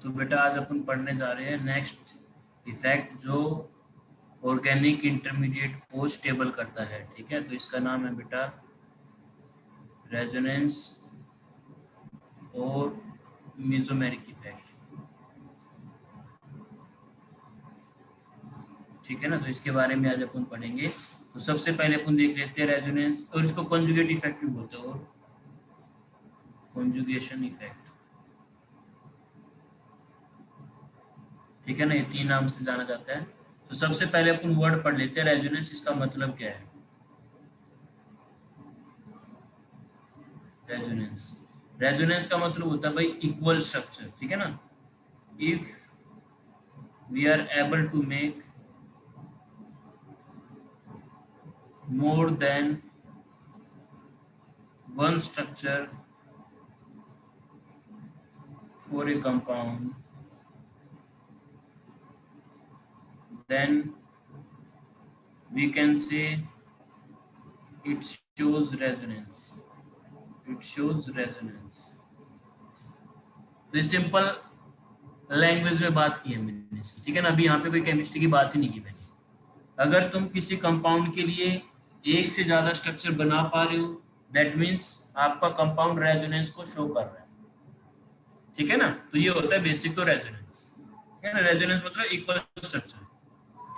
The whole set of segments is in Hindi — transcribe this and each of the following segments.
तो बेटा आज अपन पढ़ने जा रहे हैं नेक्स्ट इफेक्ट जो ऑर्गेनिक इंटरमीडिएट को स्टेबल करता है। ठीक है, तो इसका नाम है बेटा रेजोनेंस और मेसोमेरिक इफेक्ट। ठीक है ना, तो इसके बारे में आज अपन पढ़ेंगे। तो सबसे पहले अपन देख लेते हैं रेजोनेंस, और इसको कॉन्जुगेट इफेक्ट भी बोलते हैं, और कॉन्जुगेशन इफेक्ट। ठीक है ना, ये तीन नाम से जाना जाता है। तो सबसे पहले अपन वर्ड पढ़ लेते हैं रेजोनेंस, इसका मतलब क्या है। रेजोनेंस रेजोनेंस का मतलब होता है भाई इक्वल स्ट्रक्चर। ठीक है ना, if we are able to make more than one structure for a compound, then we can say it shows resonance. It shows resonance. तो सिंपल लैंग्वेज में बात की है मैंने इसकी। ठीक है ना, अभी यहाँ पे कोई केमिस्ट्री की बात ही नहीं की मैंने। अगर तुम किसी कंपाउंड के लिए एक से ज्यादा स्ट्रक्चर बना पा रहे हो, दैट मीन्स आपका कंपाउंड रेजोनेंस को शो कर रहा है। ठीक है ना, तो ये होता है बेसिक तो रेजोनेंस। ठीक है ना, रेजोनेंस मतलब इक्वल स्ट्रक्चर।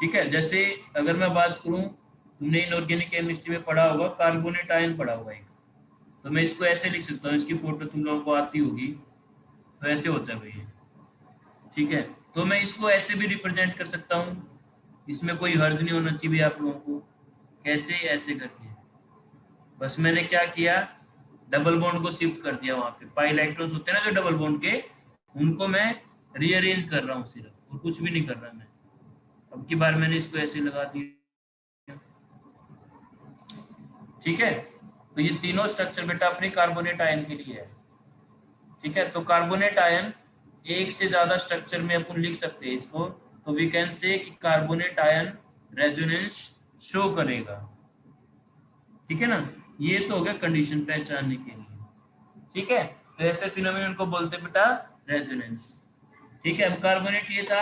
ठीक है, जैसे अगर मैं बात करूं, तुमने इनऑर्गेनिक केमिस्ट्री में पढ़ा होगा, कार्बोनेट आयन पढ़ा होगा एक। तो मैं इसको ऐसे लिख सकता हूँ, इसकी फोटो तुम लोगों को आती होगी, तो ऐसे होता है भैया। ठीक है, तो मैं इसको ऐसे भी रिप्रेजेंट कर सकता हूँ, इसमें कोई हर्ज नहीं होना चाहिए आप लोगों को। कैसे? ऐसे करके। बस मैंने क्या किया, डबल बॉन्ड को शिफ्ट कर दिया। वहां पे पाई इलेक्ट्रॉन्स होते हैं ना जो डबल बॉन्ड के, उनको मैं रीअरेंज कर रहा हूँ सिर्फ, और कुछ भी नहीं कर रहा मैं। अब की बार मैंने इसको ऐसे लगा दिया। ठीक है, तो ये तीनों स्ट्रक्चर बेटा अपने कार्बोनेट आयन के लिए है। ठीक है, तो कार्बोनेट आयन एक से ज्यादा स्ट्रक्चर में अपन लिख सकते हैं इसको। तो वी कैन से कि कार्बोनेट आयन रेजोनेंस शो करेगा। ठीक है ना, ये तो हो गया कंडीशन पहचानने के लिए। ठीक है, तो ऐसे फिनोमेनन को बोलते हैं बेटा रेजोनेंस। ठीक है, अब कार्बोनेट ये था,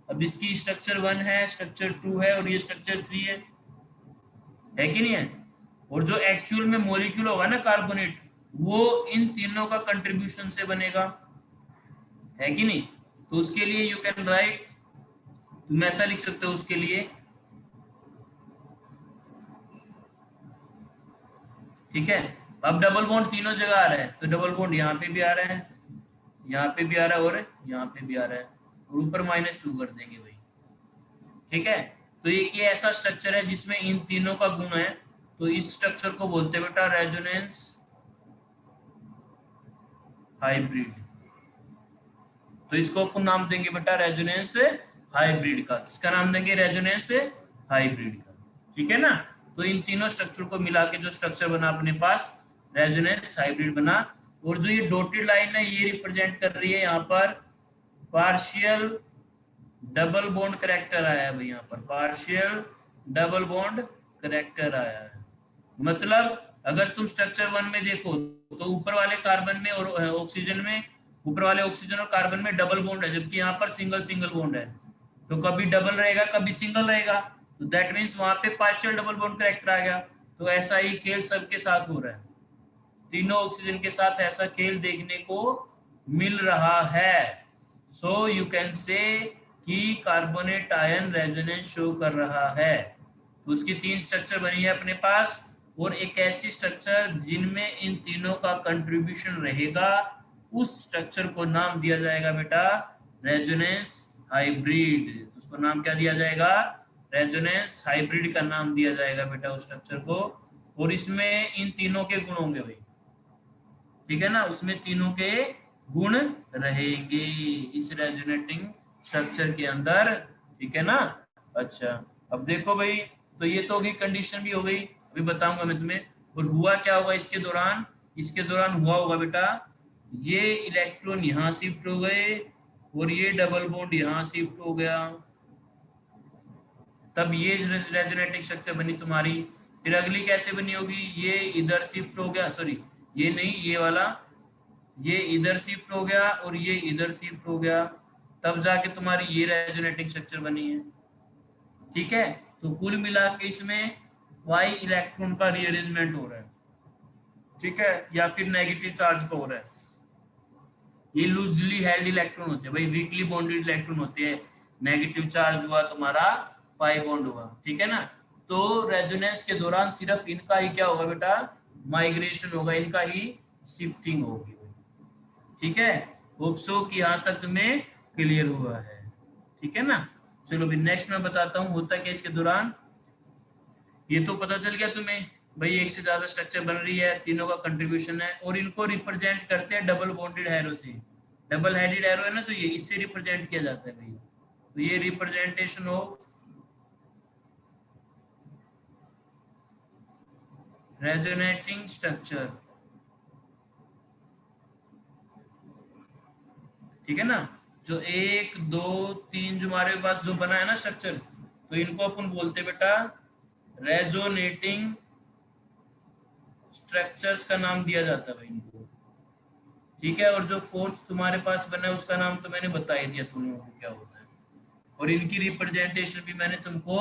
अब इसकी स्ट्रक्चर 1 है, स्ट्रक्चर 2 है, और ये स्ट्रक्चर 3 है कि नहीं है। और जो एक्चुअल में मॉलिक्यूल होगा ना कार्बोनेट, वो इन तीनों का कंट्रीब्यूशन से बनेगा, है कि नहीं। तो उसके लिए यू कैन राइट, तुम ऐसा लिख सकते हो उसके लिए। ठीक है, अब डबल बॉन्ड तीनों जगह आ रहा है, तो डबल बॉन्ड यहाँ पे भी आ रहा है, यहाँ पे भी आ रहा है, और यहाँ पे भी आ रहा है, और ऊपर -2 कर देंगे भाई। ठीक है, तो एक ये ऐसा स्ट्रक्चर है जिसमें इन तीनों का गुण है, तो इस स्ट्रक्चर को बोलते हैं बेटा रेजोनेंस हाइब्रिड। तो इसको अपन नाम देंगे बेटा रेजोनेंस हाइब्रिड का। किसका नाम देंगे? रेजोनेंस हाइब्रिड का। ठीक है ना, तो इन तीनों स्ट्रक्चर को मिला के जो स्ट्रक्चर बना अपने पास, रेजोनेंस हाइब्रिड बना। और जो ये डॉटेड लाइन है, ये रिप्रेजेंट कर रही है यहाँ पर पार्शियल डबल बॉन्ड करेक्टर आया है भाई। यहाँ पर पार्शियल डबल बॉन्ड करेक्टर आया है। मतलब अगर तुम स्ट्रक्चर 1 में देखो, तो ऊपर वाले कार्बन में और ऑक्सीजन में, ऊपर वाले ऑक्सीजन और कार्बन में डबल बॉन्ड है, जबकि यहाँ पर सिंगल सिंगल बॉन्ड है। तो कभी डबल रहेगा, कभी सिंगल रहेगा, तो दैट मीन्स वहां पे पार्शियल डबल बॉन्ड करेक्टर आ गया। तो ऐसा ही खेल सबके साथ हो रहा है, तीनों ऑक्सीजन के साथ ऐसा खेल देखने को मिल रहा है। सो यू कैन से कि कार्बोनेट आयन रेजोनेंस शो कर रहा है। तो उसकी 3 स्ट्रक्चर बनी है अपने पास, और एक ऐसी स्ट्रक्चर जिनमें इन तीनों का कंट्रीब्यूशन रहेगा, उस स्ट्रक्चर को नाम दिया जाएगा बेटा रेजोनेंस हाइब्रिड। उसको नाम क्या दिया जाएगा? रेजोनेंस हाइब्रिड का नाम दिया जाएगा बेटा उस स्ट्रक्चर को। और इसमें इन तीनों के गुण होंगे भाई। ठीक है ना, उसमें तीनों के गुण रहेंगे इस रेजोनेटिंग स्ट्रक्चर के अंदर। ठीक है ना। अच्छा, अब देखो भाई, तो ये तो हो गई, कंडीशन भी हो गई, अभी बताऊंगा मैं तुम्हें। और हुआ क्या होगा इसके दौरान? इसके दौरान हुआ होगा बेटा, ये इलेक्ट्रॉन यहाँ शिफ्ट हो गए, और ये डबल बॉन्ड यहाँ शिफ्ट हो गया, तब ये रेजोनेटिंग स्ट्रक्चर बनी तुम्हारी। फिर अगली कैसे बनी होगी? ये इधर शिफ्ट हो गया, सॉरी ये नहीं, ये वाला, ये इधर शिफ्ट हो गया और ये इधर शिफ्ट हो गया, तब जाके तुम्हारी ये रेजोनेटिंग स्ट्रक्चर बनी है। ठीक है, तो कुल मिला के इसमें वाई इलेक्ट्रॉन का रीअरेंजमेंट हो रहा है, ठीक है, या फिर नेगेटिव चार्ज का हो रहा है। ये लूजली हेल्ड इलेक्ट्रॉन होते हैं भाई, वीकली बॉन्डेड इलेक्ट्रॉन होते हैं। नेगेटिव चार्ज हुआ तुम्हारा पाई बॉन्ड हुआ, ठीक है ना। तो रेजोनेंस के दौरान सिर्फ इनका ही क्या होगा बेटा, माइग्रेशन होगा, इनका ही शिफ्टिंग होगी। ठीक है, होप सो कि यहाँ तक तुम्हें क्लियर हुआ है। ठीक है ना। चलो भी नेक्स्ट मैं बताता हूँ होता क्या इसके दौरान। ये तो पता चल गया तुम्हें भाई, एक से ज्यादा स्ट्रक्चर बन रही है, तीनों का कंट्रीब्यूशन है, और इनको रिप्रेजेंट करते हैं डबल बॉन्डेड एरो से। डबल हेडेड एरो है ना, तो ये इससे रिप्रेजेंट किया जाता है भाई। तो ये रिप्रेजेंटेशन ऑफ रेजोनेटिंग स्ट्रक्चर, ठीक है ना। जो एक दो तीन जो हमारे पास जो बना है ना स्ट्रक्चर, तो इनको अपन बोलते हैं बेटा रेजोनेटिंग स्ट्रक्चर्स का नाम दिया जाता है भाई इनको। ठीक है, और जो फोर्थ तुम्हारे पास बना है उसका नाम तो मैंने बता ही दिया तुम लोगों को क्या होता है, और इनकी रिप्रेजेंटेशन भी मैंने तुमको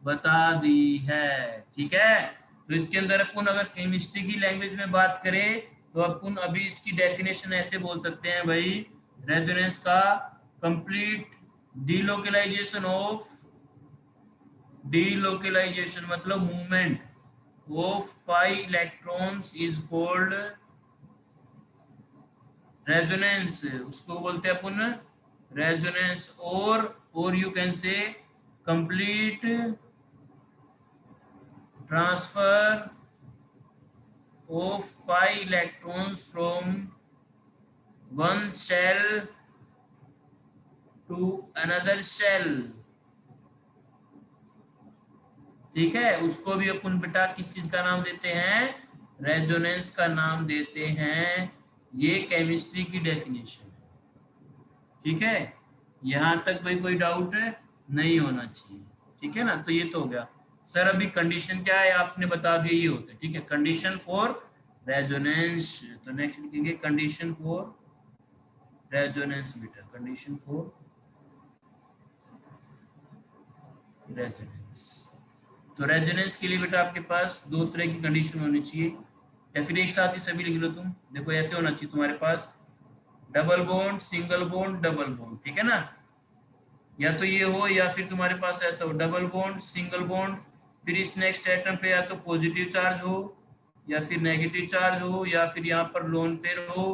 बता दी है। ठीक है, तो इसके अंदर अपन अगर केमिस्ट्री की लैंग्वेज में बात करें तो अपन अभी इसकी डेफिनेशन ऐसे बोल सकते हैं भाई, रेजोनेंस का कंप्लीट डीलोकेलाइजेशन मतलब movement of pi electrons is called resonance, उसको बोलते हैं अपन रेजोनेंस, और you can say complete transfer of pi electrons from one shell to another shell. ठीक है, उसको भी अपन बेटा किस चीज का नाम देते हैं, रेजोनेंस का नाम देते हैं। ये केमिस्ट्री की डेफिनेशन है। ठीक है, यहां तक भाई कोई डाउट नहीं होना चाहिए। ठीक है ना, तो ये तो हो गया। सर अभी कंडीशन क्या है आपने बता दिया, ये होता है। ठीक है, कंडीशन फॉर रेजोनेंस, तो नेक्स्ट लिखेंगे कंडीशन फॉर रेजोनेंस बेटा, कंडीशन फॉर रेजोनेंस। तो रेजोनेंस के लिए बेटा आपके पास दो तरह की कंडीशन होनी चाहिए, या फिर एक साथ ही सभी लिख लो तुम। देखो ऐसे होना चाहिए तुम्हारे पास double bond single bond double bond, ठीक है ना। या तो ये हो या फिर तुम्हारे पास ऐसा हो डबल बॉन्ड सिंगल बॉन्ड, फिर इस नेक्स्ट एटम पे या तो पॉजिटिव चार्ज हो या फिर नेगेटिव चार्ज हो, या फिर यहाँ पर लोन पेयर हो,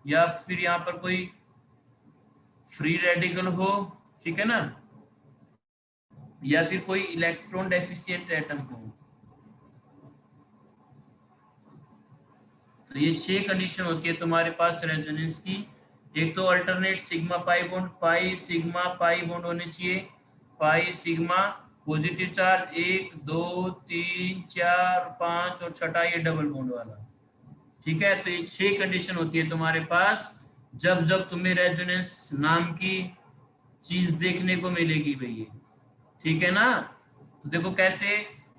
या फिर यहाँ पर कोई फ्री रेडिकल हो, ठीक है ना, या फिर कोई इलेक्ट्रॉन डेफिशिएंट एटम हो। तो ये 6 कंडीशन होती है तुम्हारे पास रेजोनेंस की। एक तो alternate sigma pi bond, pi sigma pi bond होने चाहिए, पाई सिग्मा पॉजिटिव चार्ज 1 2 3 4 5 और छठा ये डबल बॉन्ड वाला। ठीक है, तो ये 6 कंडीशन होती है तुम्हारे पास जब जब तुम्हें रेजोनेंस नाम की चीज देखने को मिलेगी भैया। ठीक है ना, तो देखो कैसे,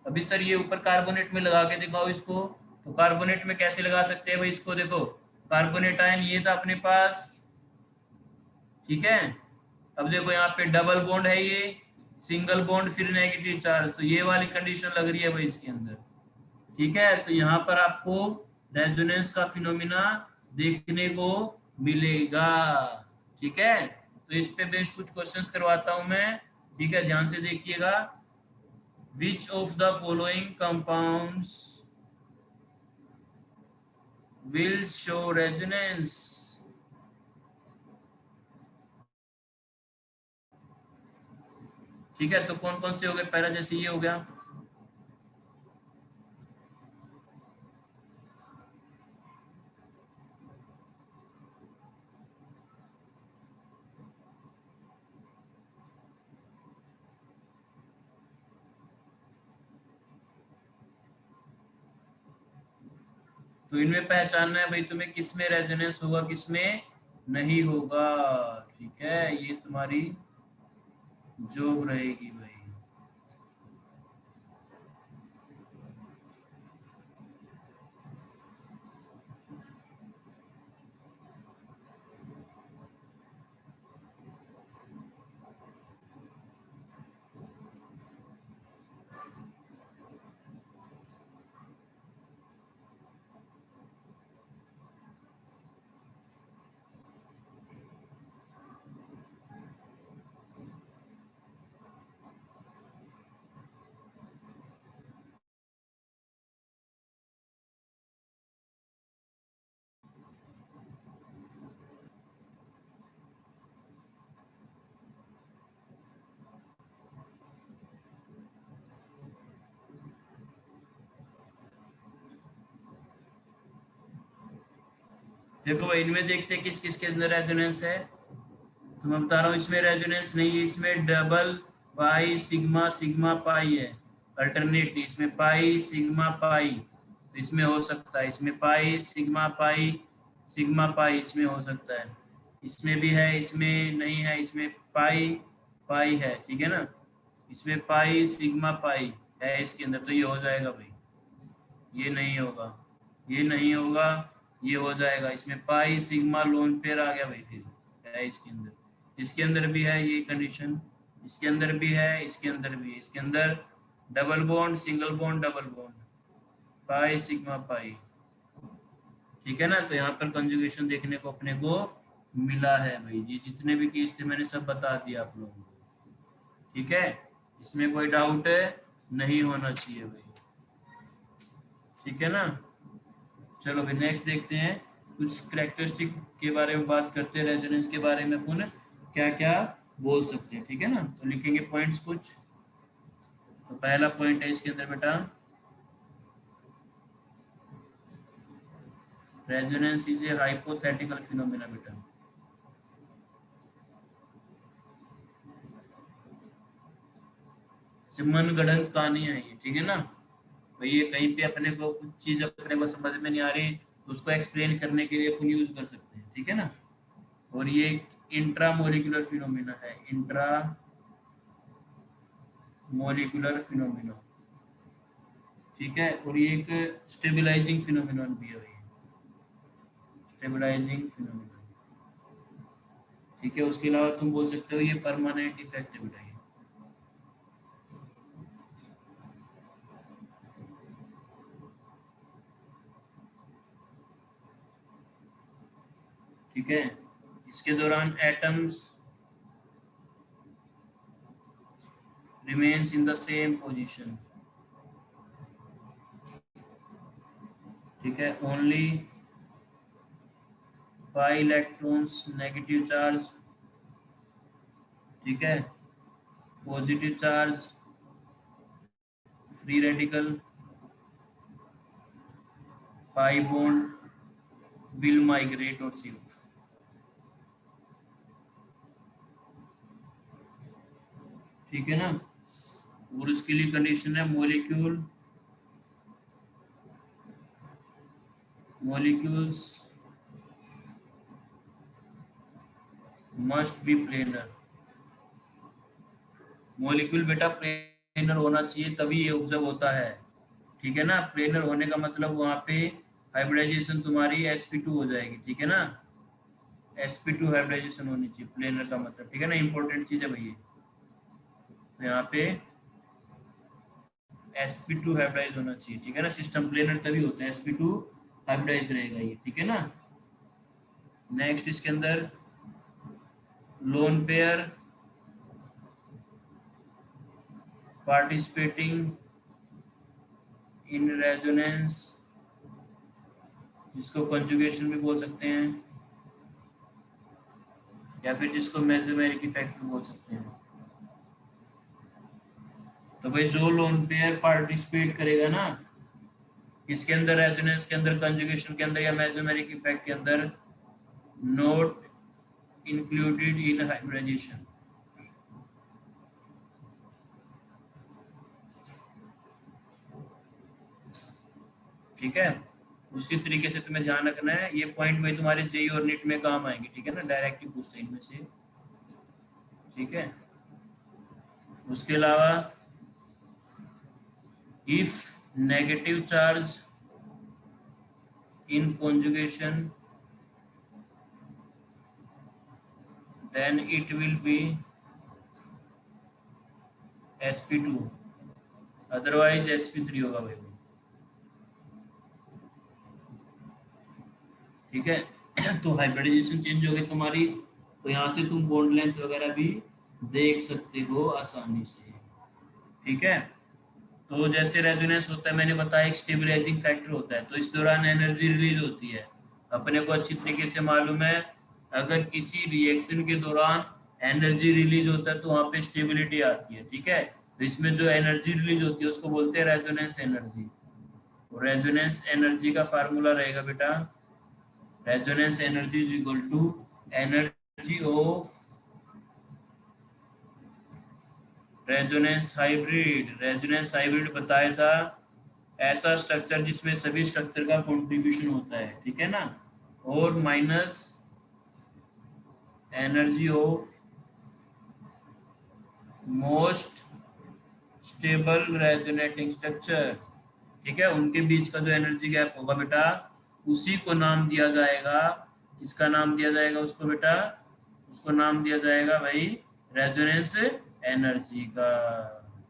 अभी सर ये ऊपर कार्बोनेट में लगा के दिखाओ इसको, तो कार्बोनेट में कैसे लगा सकते हैं भाई इसको, देखो कार्बोनेट आयन ये था अपने पास। ठीक है, अब देखो यहाँ पे डबल बॉन्ड है, ये सिंगल बॉन्ड फिर नेगेटिव चार्ज, तो ये वाली कंडीशन लग रही है भाई इसके अंदर। ठीक है, तो यहाँ पर आपको रेजोनेंस का फिनोमिना देखने को मिलेगा। ठीक है, तो इस पे बेस्ड कुछ क्वेश्चंस करवाता हूं मैं। ठीक है, ध्यान से देखिएगा। Which of the following compounds will show resonance? ठीक है, तो कौन कौन से हो गए, पहला जैसे ये हो गया, तो इनमें पहचानना है भाई तुम्हें किस में रेजोनेंस होगा किस में नहीं होगा। ठीक है, ये तुम्हारी जॉब रहेगी भाई। देखो भाई, इनमें देखते हैं किस किस के अंदर रेजोनेंस है। तो मैं बता रहा हूँ इसमें रेजोनेंस नहीं है, इसमें double pi sigma sigma pi है अल्टरनेट, इसमें पाई सिग्मा पाई, तो इसमें हो सकता है, इसमें पाई सिग्मा पाई इसमें हो सकता है, इसमें भी है, इसमें नहीं है, इसमें पाई पाई है, ठीक है ना, इसमें पाई सिग्मा पाई है इसके अंदर, तो ये हो जाएगा भाई, ये नहीं होगा, ये नहीं होगा, ये हो जाएगा, इसमें पाई सिग्मा लोन पेयर आ गया भाई, फिर है इसके अंदर भी है ये कंडीशन, इसके अंदर भी है, इसके अंदर भी है, इसके अंदर double bond single bond double bond pi sigma pi, ठीक है ना। तो यहाँ पर कंजुगेशन देखने को अपने को मिला है भाई, ये जितने भी केस थे मैंने सब बता दिया आप लोगों को, ठीक है, इसमें कोई डाउट है नहीं होना चाहिए भाई, ठीक है ना। चलो भाई नेक्स्ट देखते हैं, कुछ कैरेक्टरिस्टिक के बारे में बात करते हैं, रेजोनेंस के बारे में अपन क्या क्या बोल सकते हैं, ठीक है ना। तो लिखेंगे पॉइंट्स कुछ। तो पहला पॉइंट है इसके अंदर बेटा, resonance is a hypothetical phenomena बेटा, मनगढ़ंत कहानी है ये, ठीक है ना भाई, ये कहीं पे अपने को कुछ चीज अपने को समझ में नहीं आ रही तो उसको एक्सप्लेन करने के लिए अपन यूज कर सकते हैं, ठीक है ना। और ये इंट्रा मोलिकुलर फिनोमेना है, इंट्रा मोलिकुलर फिनोमेना, ठीक है, और ये एक स्टेबलाइजिंग फिनोमेनन भी है, स्टेबलाइजिंग फिनोमेनन, ठीक है। उसके अलावा तुम बोल सकते हो ये परमानेंट इफेक्ट है बेटा, ठीक है। इसके दौरान atoms remains in the same position, ठीक है, only pi electrons negative charge, ठीक है, positive charge free radical pi bond will migrate और शिफ्ट, ठीक है ना। और उसके लिए कंडीशन है molecules must be planar, molecule बेटा प्लेनर होना चाहिए तभी ये ऑब्जर्व होता है, ठीक है ना। प्लेनर होने का मतलब वहां पे हाइब्रिडाइजेशन तुम्हारी sp2 हो जाएगी, ठीक है ना, sp2 हाइब्रिडाइजेशन होनी चाहिए प्लेनर का मतलब, ठीक है ना, इंपॉर्टेंट चीज है भैया। तो यहाँ पे sp2 हाइब्रिडाइज होना चाहिए, ठीक है ना, सिस्टम प्लेनर तभी होता है, sp2 हाइब्रिडाइज रहेगा ये, ठीक है ना। नेक्स्ट इसके अंदर lone pair participating in resonance, जिसको कंजुगेशन भी बोल सकते हैं या फिर जिसको मेसोमेरिक इफेक्ट भी बोल सकते हैं। तो भाई जो लोन पेयर पार्टिसिपेट करेगा ना इसके अंदर, रेजोनेंस के अंदर, कंजुगेशन के अंदर या मेसोमेरिक इफेक्ट के अंदर, नोट इंक्लूडेड इन हाइब्रिडाइजेशन, ठीक है। उसी तरीके से तुम्हें ध्यान रखना है, ये पॉइंट में तुम्हारे जेई और नीट में काम आएंगे, ठीक है ना, डायरेक्टली पूछते हैं इनमें से, ठीक है। उसके अलावा if negative charge in conjugation then it will be sp2, otherwise sp3 होगा भाई, ठीक है। तो हाइब्रिडाइजेशन चेंज हो गई तुम्हारी, तो यहाँ से तुम बॉन्ड लेंथ वगैरह भी देख सकते हो आसानी से, ठीक है। तो जैसे रेजोनेंस होता है मैंने बताया, एक स्टेबलाइजिंग फैक्टर होता है, तो इस दौरान एनर्जी रिलीज होती है, अपने को अच्छी तरीके से मालूम है, अगर किसी रिएक्शन के दौरान एनर्जी रिलीज होता है तो वहाँ पे स्टेबिलिटी आती है, ठीक है। तो इसमें जो एनर्जी रिलीज होती है उसको बोलते हैं रेजोनेंस एनर्जी। रेजोनेंस एनर्जी का फार्मूला रहेगा बेटा resonance energy is equal to energy of resonance hybrid. Resonance hybrid बताया था ऐसा स्ट्रक्चर जिसमें सभी स्ट्रक्चर का कंट्रीब्यूशन होता है, ठीक है ना, और minus energy of most stable resonating structure, ठीक है, उनके बीच का जो एनर्जी गैप होगा बेटा उसी को नाम दिया जाएगा, इसका नाम दिया जाएगा उसको बेटा, उसको नाम दिया जाएगा भाई रेजोनेंस एनर्जी का,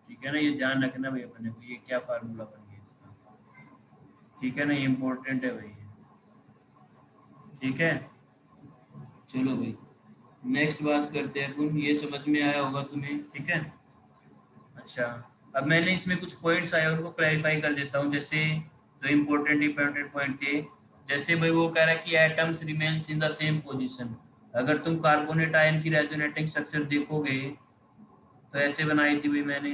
ठीक है ना। ये ध्यान रखना भाई अपने को, ये क्या फार्मूला बन गया इसका, ठीक है ना, ये इंपॉर्टेंट है भाई, ठीक है। चलो भाई नेक्स्ट बात करते हैं अपन, ये समझ में आया होगा तुम्हें, ठीक है। अच्छा, अब मैंने इसमें कुछ पॉइंट्स आए उनको क्लैरिफाई कर देता हूँ, जैसे जो इम्पोर्टेंट पॉइंट थे, जैसे भाई वो कह रहा है कि atoms remains in the same position. अगर तुम कार्बोनेट आयन की रेजोनेटिंग स्ट्रक्चर देखोगे तो ऐसे बनाई थी भाई मैंने,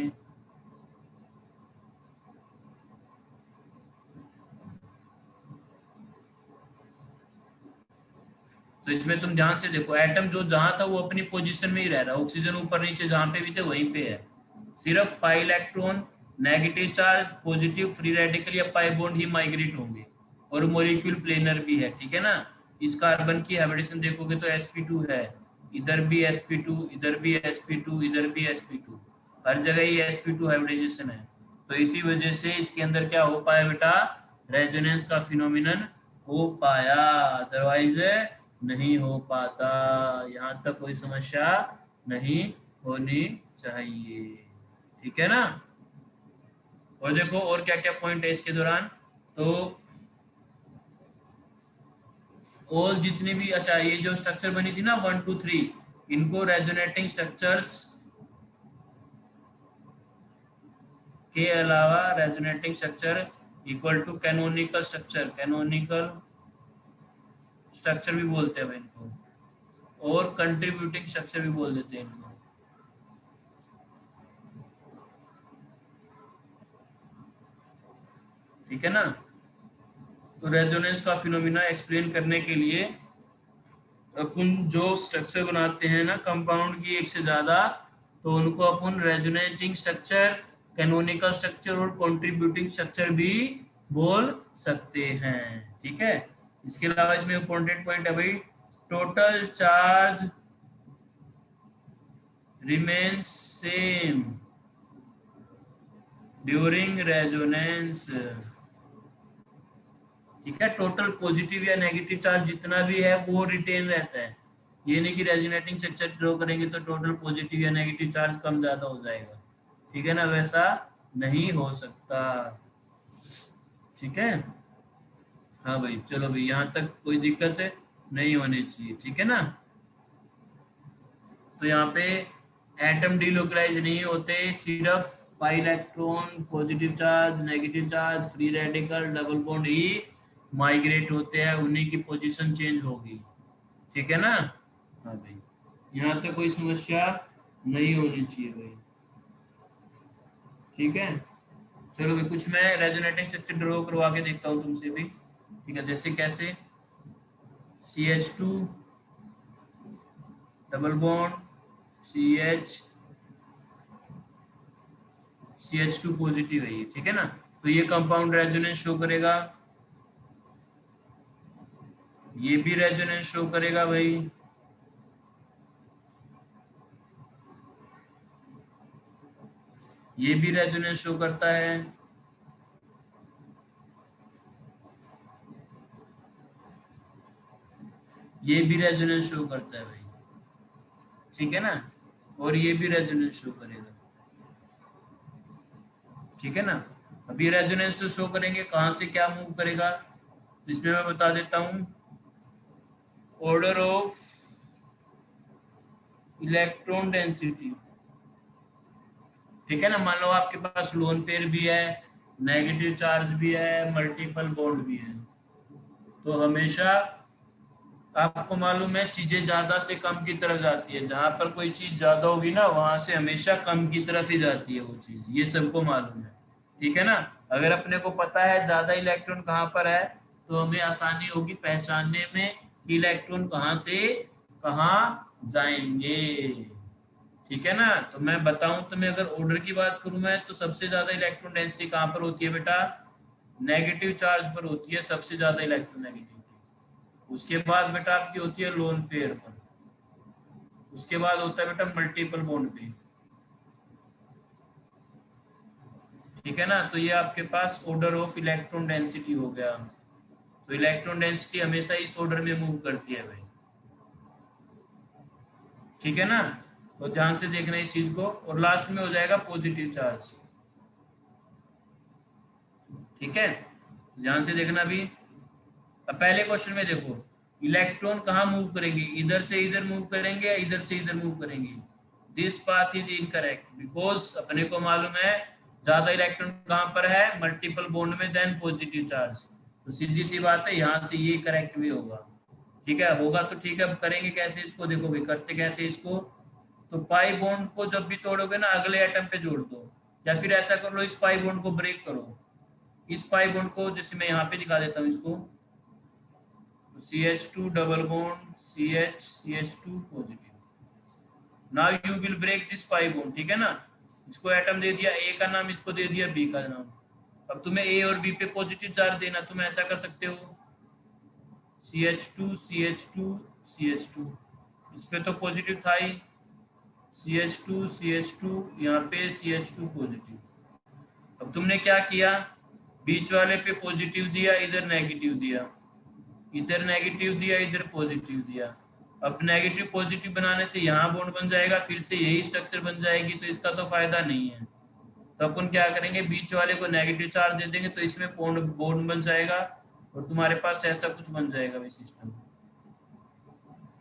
तो इसमें तुम ध्यान से देखो, एटम जो जहां था वो अपनी पोजीशन में ही रह रहा है, ऑक्सीजन ऊपर नीचे जहां पे भी थे वहीं पे है, सिर्फ pi electron negative charge positive free radical या पाई बॉन्ड ही माइग्रेट होंगे, और मॉलिक्यूल प्लेनर भी है, ठीक है ना। इस कार्बन की हाइब्रिडेशन देखोगे तो sp2 है, इधर भी sp2, इधर भी sp2, इधर भी sp2, हर जगह ही sp2 हाइब्रिडेशन है। तो इसी वजह से इसके अंदर क्या हो पाया बेटा, रेजोनेंस का फिनोमिनन हो पाया, अदरवाइज नहीं हो पाता। यहाँ तक कोई समस्या नहीं होनी चाहिए, ठीक है ना। और देखो और क्या क्या पॉइंट है इसके दौरान, तो और जितने भी, अच्छा ये जो स्ट्रक्चर बनी थी ना 1 2 3, इनको रेजोनेटिंग स्ट्रक्चर्स के अलावा resonating structure equal to canonical structure, canonical structure भी बोलते हैं इनको, और कंट्रीब्यूटिंग स्ट्रक्चर भी बोल देते हैं इनको, ठीक है ना। तो रेजोनेंस का फिनोमिना एक्सप्लेन करने के लिए अपन जो स्ट्रक्चर बनाते हैं ना कंपाउंड की एक से ज्यादा, तो उनको अपन रेजोनेटिंग स्ट्रक्चर, कैनोनिकल स्ट्रक्चर और कंट्रीब्यूटिंग स्ट्रक्चर भी बोल सकते हैं, ठीक है। इसके अलावा इसमें इंपॉर्टेंट पॉइंट है भाई, total charge remains same during resonance, ठीक है। टोटल पॉजिटिव या नेगेटिव चार्ज जितना भी है वो रिटेन रहता है, ये नहीं कि रेजोनेटिंग स्ट्रक्चर ड्रॉ करेंगे तो टोटल पॉजिटिव या नेगेटिव चार्ज कम ज्यादा हो जाएगा, ठीक है ना, वैसा नहीं हो सकता, ठीक है। हाँ भाई चलो भाई यहाँ तक कोई दिक्कत है नहीं होनी चाहिए, ठीक है ना। तो यहाँ पे एटम डीलोकलाइज नहीं होते, सिर्फ pi electron positive charge negative charge free radical double bond ही माइग्रेट होते हैं, उन्हीं की पोजीशन चेंज होगी, ठीक है ना। हाँ भाई यहाँ तक कोई समस्या नहीं होनी चाहिए भाई, ठीक है। चलो भाई कुछ मैं रेजोनेटिंग स्ट्रक्चर ड्रॉ करवा के देखता हूँ तुमसे भी, ठीक है। जैसे कैसे, CH2 double bond CH2 positive है ये, ठीक है ना। तो ये कंपाउंड रेजोनेंस शो करेगा, ये भी रेजोनेंस शो करेगा भाई, ये भी रेजोनेंस शो करता है, ये भी रेजोनेंस शो करता है भाई, ठीक है ना, और ये भी रेजोनेंस शो करेगा, ठीक है ना। अभी रेजोनेंस शो करेंगे कहां से क्या मूव करेगा, तो इसमें मैं बता देता हूं, ऑर्डर ऑफ इलेक्ट्रॉन डेंसिटी, ठीक है ना। मान लो आपके पास लोन पेयर भी है, नेगेटिव चार्ज भी है, मल्टीपल बॉन्ड भी है, तो हमेशा आपको मालूम है चीजें ज्यादा से कम की तरफ जाती है, जहां पर कोई चीज ज्यादा होगी ना वहां से हमेशा कम की तरफ ही जाती है वो चीज, ये सबको मालूम है, ठीक है ना। अगर अपने को पता है ज्यादा इलेक्ट्रॉन कहाँ पर है तो हमें आसानी होगी पहचानने में कि इलेक्ट्रॉन कहाँ से कहाँ जाएंगे। ठीक है ना। तो मैं बताऊं तुम्हें, अगर ऑर्डर की बात करूं मैं, तो सबसे ज्यादा इलेक्ट्रॉन डेंसिटी कहाँ पर होती है बेटा? नेगेटिव चार्ज पर होती है सबसे ज्यादा इलेक्ट्रोनेगेटिविटी। उसके बाद बेटा आपकी होती है लोन पेयर पर। उसके बाद होता है बेटा मल्टीपल बॉन्ड पे। ठीक है ना। तो ये आपके पास ऑर्डर ऑफ इलेक्ट्रॉन डेंसिटी हो गया। तो इलेक्ट्रॉन डेंसिटी हमेशा इस ऑर्डर में मूव करती है भाई। ठीक है ना। तो ध्यान से देखना इस चीज को। और लास्ट में हो जाएगा पॉजिटिव चार्ज। ठीक है, ध्यान से देखना भी। अब पहले क्वेश्चन में देखो, इलेक्ट्रॉन कहाँ मूव करेंगे? इधर से इधर मूव करेंगे या इधर से इधर मूव करेंगे? This path is incorrect because अपने को मालूम है ज्यादा इलेक्ट्रॉन कहाँ पर है? मल्टीपल बॉन्ड में, देन पॉजिटिव चार्ज। तो सीधी सी बात है, यहाँ से ये करेक्ट भी होगा। ठीक है, होगा तो ठीक है। अब करेंगे कैसे इसको? देखो भी करते कैसे इसको। तो पाई बॉन्ड को जब भी तोड़ोगे ना, अगले एटम पे जोड़ दो, या फिर ऐसा कर लो, इस पाई बॉन्ड को ब्रेक करो। इस पाई बॉन्ड को, जैसे मैं यहाँ पे दिखा देता हूँ इसको, तो CH2 double bond CH2 positive. Now you will break this pi bond. ठीक है ना। इसको एटम दे दिया ए का नाम, इसको दे दिया बी का नाम। अब तुम्हें ए और बी पे पॉजिटिव चार्ज देना, तुम ऐसा कर सकते हो, CH2 CH2 CH2। इस पे तो पॉजिटिव था ही, CH2 CH2, यहाँ पे CH2 पॉजिटिव। अब तुमने क्या किया, बीच वाले पे पॉजिटिव दिया, इधर नेगेटिव दिया, इधर नेगेटिव दिया, इधर पॉजिटिव दिया। अब नेगेटिव पॉजिटिव बनाने से यहाँ बॉन्ड बन जाएगा, फिर से यही स्ट्रक्चर बन जाएगी, तो इसका तो फायदा नहीं है। तो अपन क्या करेंगे, बीच वाले को नेगेटिव चार्ज दे देंगे, तो इसमें बॉन्ड बन जाएगा और तुम्हारे पास ऐसा कुछ बन जाएगा भाई सिस्टम।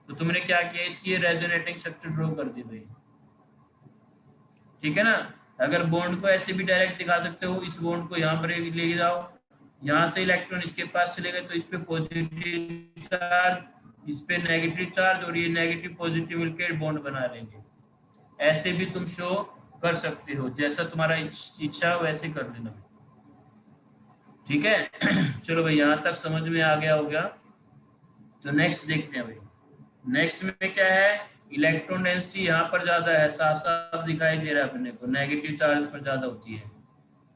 तो तुमने क्या किया, इसकी रेजोनेटिंग स्ट्रक्चर ड्रॉ कर दी भाई। ठीक है ना। अगर बॉन्ड को ऐसे भी डायरेक्ट दिखा सकते हो, इस बॉन्ड को यहाँ पर ले जाओ, यहाँ से इलेक्ट्रॉन इसके पास चले गए, तो इस पे पॉजिटिव चार्ज, इस पे नेगेटिव चार्ज, और ये नेगेटिव पॉजिटिव मिलकर बॉन्ड बना लेंगे। ऐसे भी तुम शो कर सकते हो, जैसा तुम्हारा इच्छा हो वैसे कर लेना। ठीक है। चलो भाई, यहाँ तक समझ में आ गया होगा। तो नेक्स्ट देखते हैं भाई। नेक्स्ट में क्या है, इलेक्ट्रॉन डेंसिटी यहाँ पर ज्यादा है, साफ साफ दिखाई दे रहा है अपने को, नेगेटिव चार्ज पर ज्यादा होती है।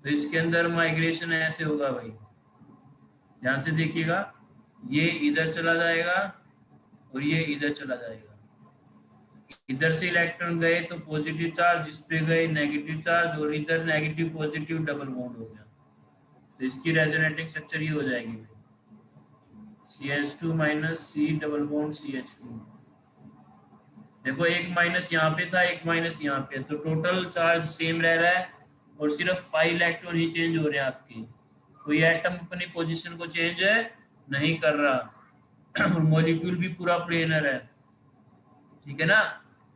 तो इसके अंदर माइग्रेशन ऐसे होगा भाई, ध्यान से देखिएगा। ये इधर चला जाएगा और ये इधर चला जाएगा। इधर से इलेक्ट्रॉन गए तो पॉजिटिव चार्ज, इस पे गए नेगेटिव चार्ज, और इधर नेगेटिव पॉजिटिव डबल बॉन्ड हो गया। तो इसकी रेजोनेटिंग स्ट्रक्चर ये हो जाएगी भाई, CH2 minus C double bond CH2। देखो एक माइनस यहाँ पे था, एक माइनस यहाँ पे, तो टोटल चार्ज सेम रह रहा है, और सिर्फ पाई इलेक्ट्रॉन ही चेंज हो रहे हैं आपकी। कोई एटम अपनी पोजीशन को चेंज नहीं कर रहा। और मॉलिक्यूल भी पूरा प्लेनर है। ठीक है ना।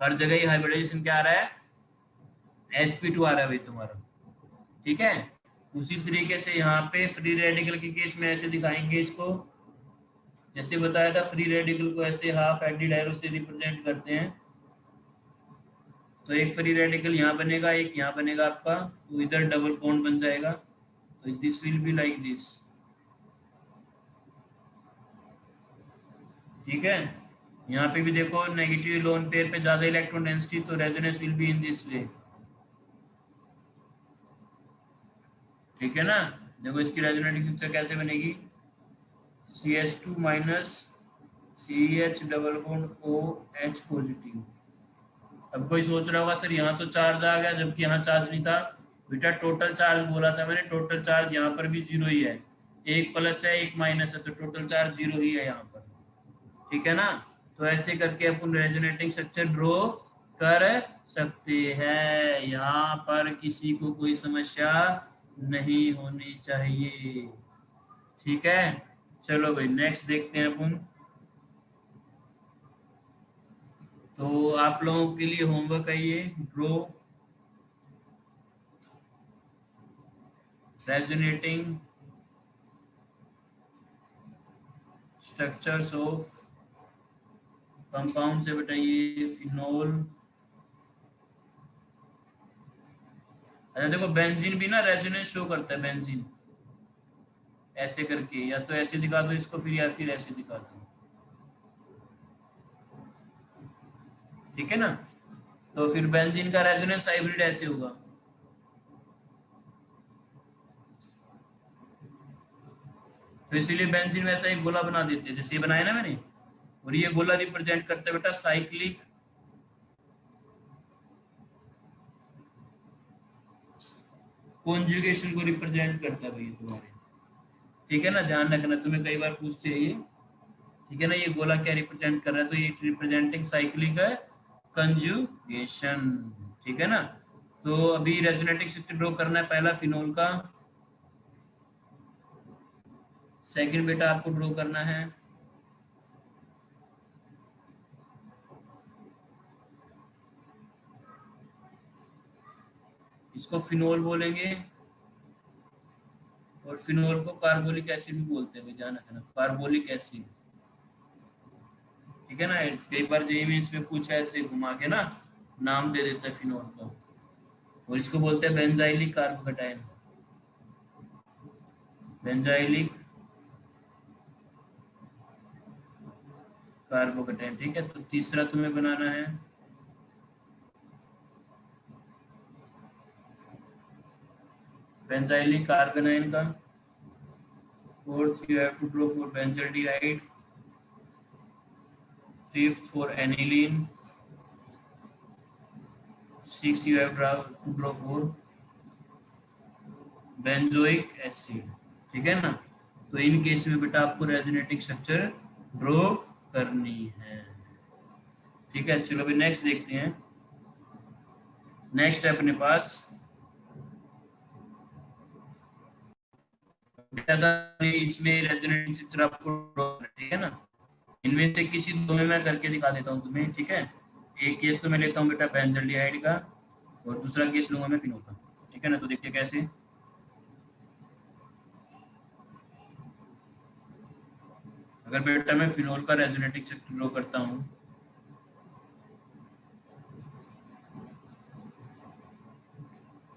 हर जगह ही हाइब्रिडाइजेशन क्या आ रहा है, sp2 आ रहा है भाई तुम्हारा। ठीक है। उसी तरीके से यहाँ पे फ्री रेडिकल के केस में ऐसे दिखाएंगे इसको, जैसे बताया था, फ्री रेडिकल को ऐसे हाफ एडिड एरो से रिप्रेजेंट करते हैं। तो एक फ्री रेडिकल यहाँ बनेगा, एक यहाँ बनेगा आपका, तो इधर डबल बॉन्ड बन जाएगा। तो this will be like this. ठीक है। यहाँ पे भी देखो, नेगेटिव लोन पेयर पे ज्यादा इलेक्ट्रॉन डेंसिटी, तो resonance will be in this way. ठीक है ना। देखो इसकी रेजोनेटिंग स्ट्रक्चर कैसे बनेगी, CH2 minus CH double bond OH positive. अब कोई सोच रहा होगा सर यहाँ तो चार्ज आ गया जबकि यहाँ चार्ज नहीं था। बेटा टोटल चार्ज बोला था मैंने, टोटल चार्ज यहाँ पर भी जीरो ही है, एक प्लस है एक माइनस है, तो टोटल चार्ज जीरो ही है यहाँ पर। ठीक है ना। तो ऐसे करके अपन रेजोनेटिंग स्ट्रक्चर ड्रॉ कर सकते हैं। यहाँ पर किसी को कोई समस्या नहीं होनी चाहिए। ठीक है। चलो भाई नेक्स्ट देखते हैं अपन। तो आप लोगों के लिए होमवर्क है ये, draw resonating structures of compound से बताइए, फिनोल। अच्छा देखो, बेंजीन भी ना रेजोनेंस शो करता है, बेंजीन। ऐसे करके, या तो ऐसे दिखा दो इसको फिर, या फिर ऐसे दिखा दो, ठीक है ना। तो फिर बेंजीन का रेजोनेंस हाइब्रिड ऐसे होगा। तो इसीलिए बेंजीन में ऐसा एक गोला बना देते हैं, जैसे ये बनाया ना मैंने, और ये गोला रिप्रेजेंट करता है बेटा साइक्लिक कॉन्जुगेशन को रिप्रेजेंट करता है भाई तुम्हारे, ठीक है ना। ध्यान रखना, तुम्हें कई बार पूछते हैं ये, ठीक है ना। ये गोला क्या रिप्रेजेंट कर रहा है, तो ये रिप्रेजेंटिंग साइक्लिक कंजुगेशन, ठीक है ना। तो अभी रेजोनेटिंग स्ट्रक्चर ड्रॉ करना है, पहला फिनोल का, सेकंड बेटा आपको ड्रॉ करना है इसको फिनोल बोलेंगे, और फिनोल को कार्बोलिक एसिड भी बोलते हैं, ध्यान रखना, कार्बोलिक एसिड, ठीक है ना। कई बार जेईई मेंस में पूछा ऐसे घुमा के ना, नाम दे देता है फिनोल का, और इसको बोलते हैं बेंजाइलिक कार्बोकेटाइन, बेंजाइलिक कार्बोकेटाइन, ठीक है। तो तीसरा तुम्हें बनाना है बेंजाइलिक कार्बोनाइन का, fourth you have to draw for benzaldehyde, fifth for aniline, sixth you have to draw for benzoic acid, ठीक है ना। तो इन केस में बेटा आपको रेजोनेटिंग स्ट्रक्चर ड्रॉ करनी है, ठीक है। चलो अभी नेक्स्ट देखते हैं। नेक्स्ट है अपने पास इसमें रेजोनेटिंग स्ट्रक्चर आपको ड्रॉ करना है, ठीक है ना। इनमें से किसी दो में मैं करके दिखा देता हूँ तुम्हें, ठीक है। एक केस तो मैं लेता हूँ बेटा बेंजल्डिहाइड का, और दूसरा केस लूंगा मैं फिनोल का, ठीक है ना। तो देखते हैं कैसे। अगर बेटा मैं फिनोल का रेजोनेटिंग स्ट्रक्चर ड्रॉ करता हूँ,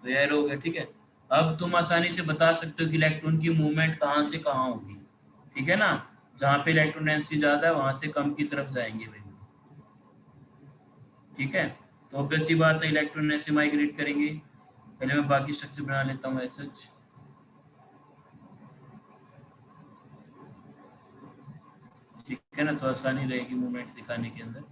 तो यह हो गया, ठीक है। अब तुम आसानी से बता सकते हो कि इलेक्ट्रॉन की मूवमेंट कहाँ से कहाँ होगी, ठीक है ना। जहाँ पे इलेक्ट्रॉन डेंसिटी ज्यादा है वहां से कम की तरफ जाएंगे भाई, ठीक है। तो ऑब्वियस सी बात है इलेक्ट्रॉन ऐसे माइग्रेट करेंगे। पहले मैं बाकी स्ट्रक्चर बना लेता हूँ ऐसे, ठीक है ना। तो आसानी रहेगी मूवमेंट दिखाने के अंदर।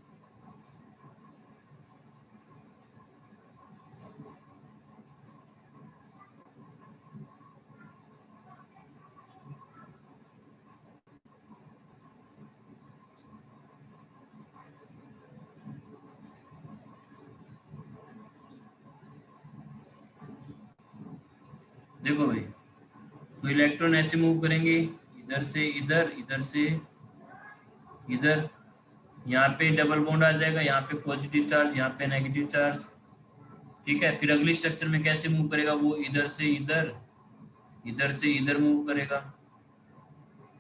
देखो भाई, तो इलेक्ट्रॉन ऐसे मूव करेंगे, इधर से इधर, इधर से इधर, यहाँ पे डबल बॉन्ड आ जाएगा, यहाँ पे पॉजिटिव चार्ज, यहाँ पे नेगेटिव चार्ज, ठीक है। फिर अगली स्ट्रक्चर में कैसे मूव करेगा, वो इधर से इधर, इधर से इधर मूव करेगा।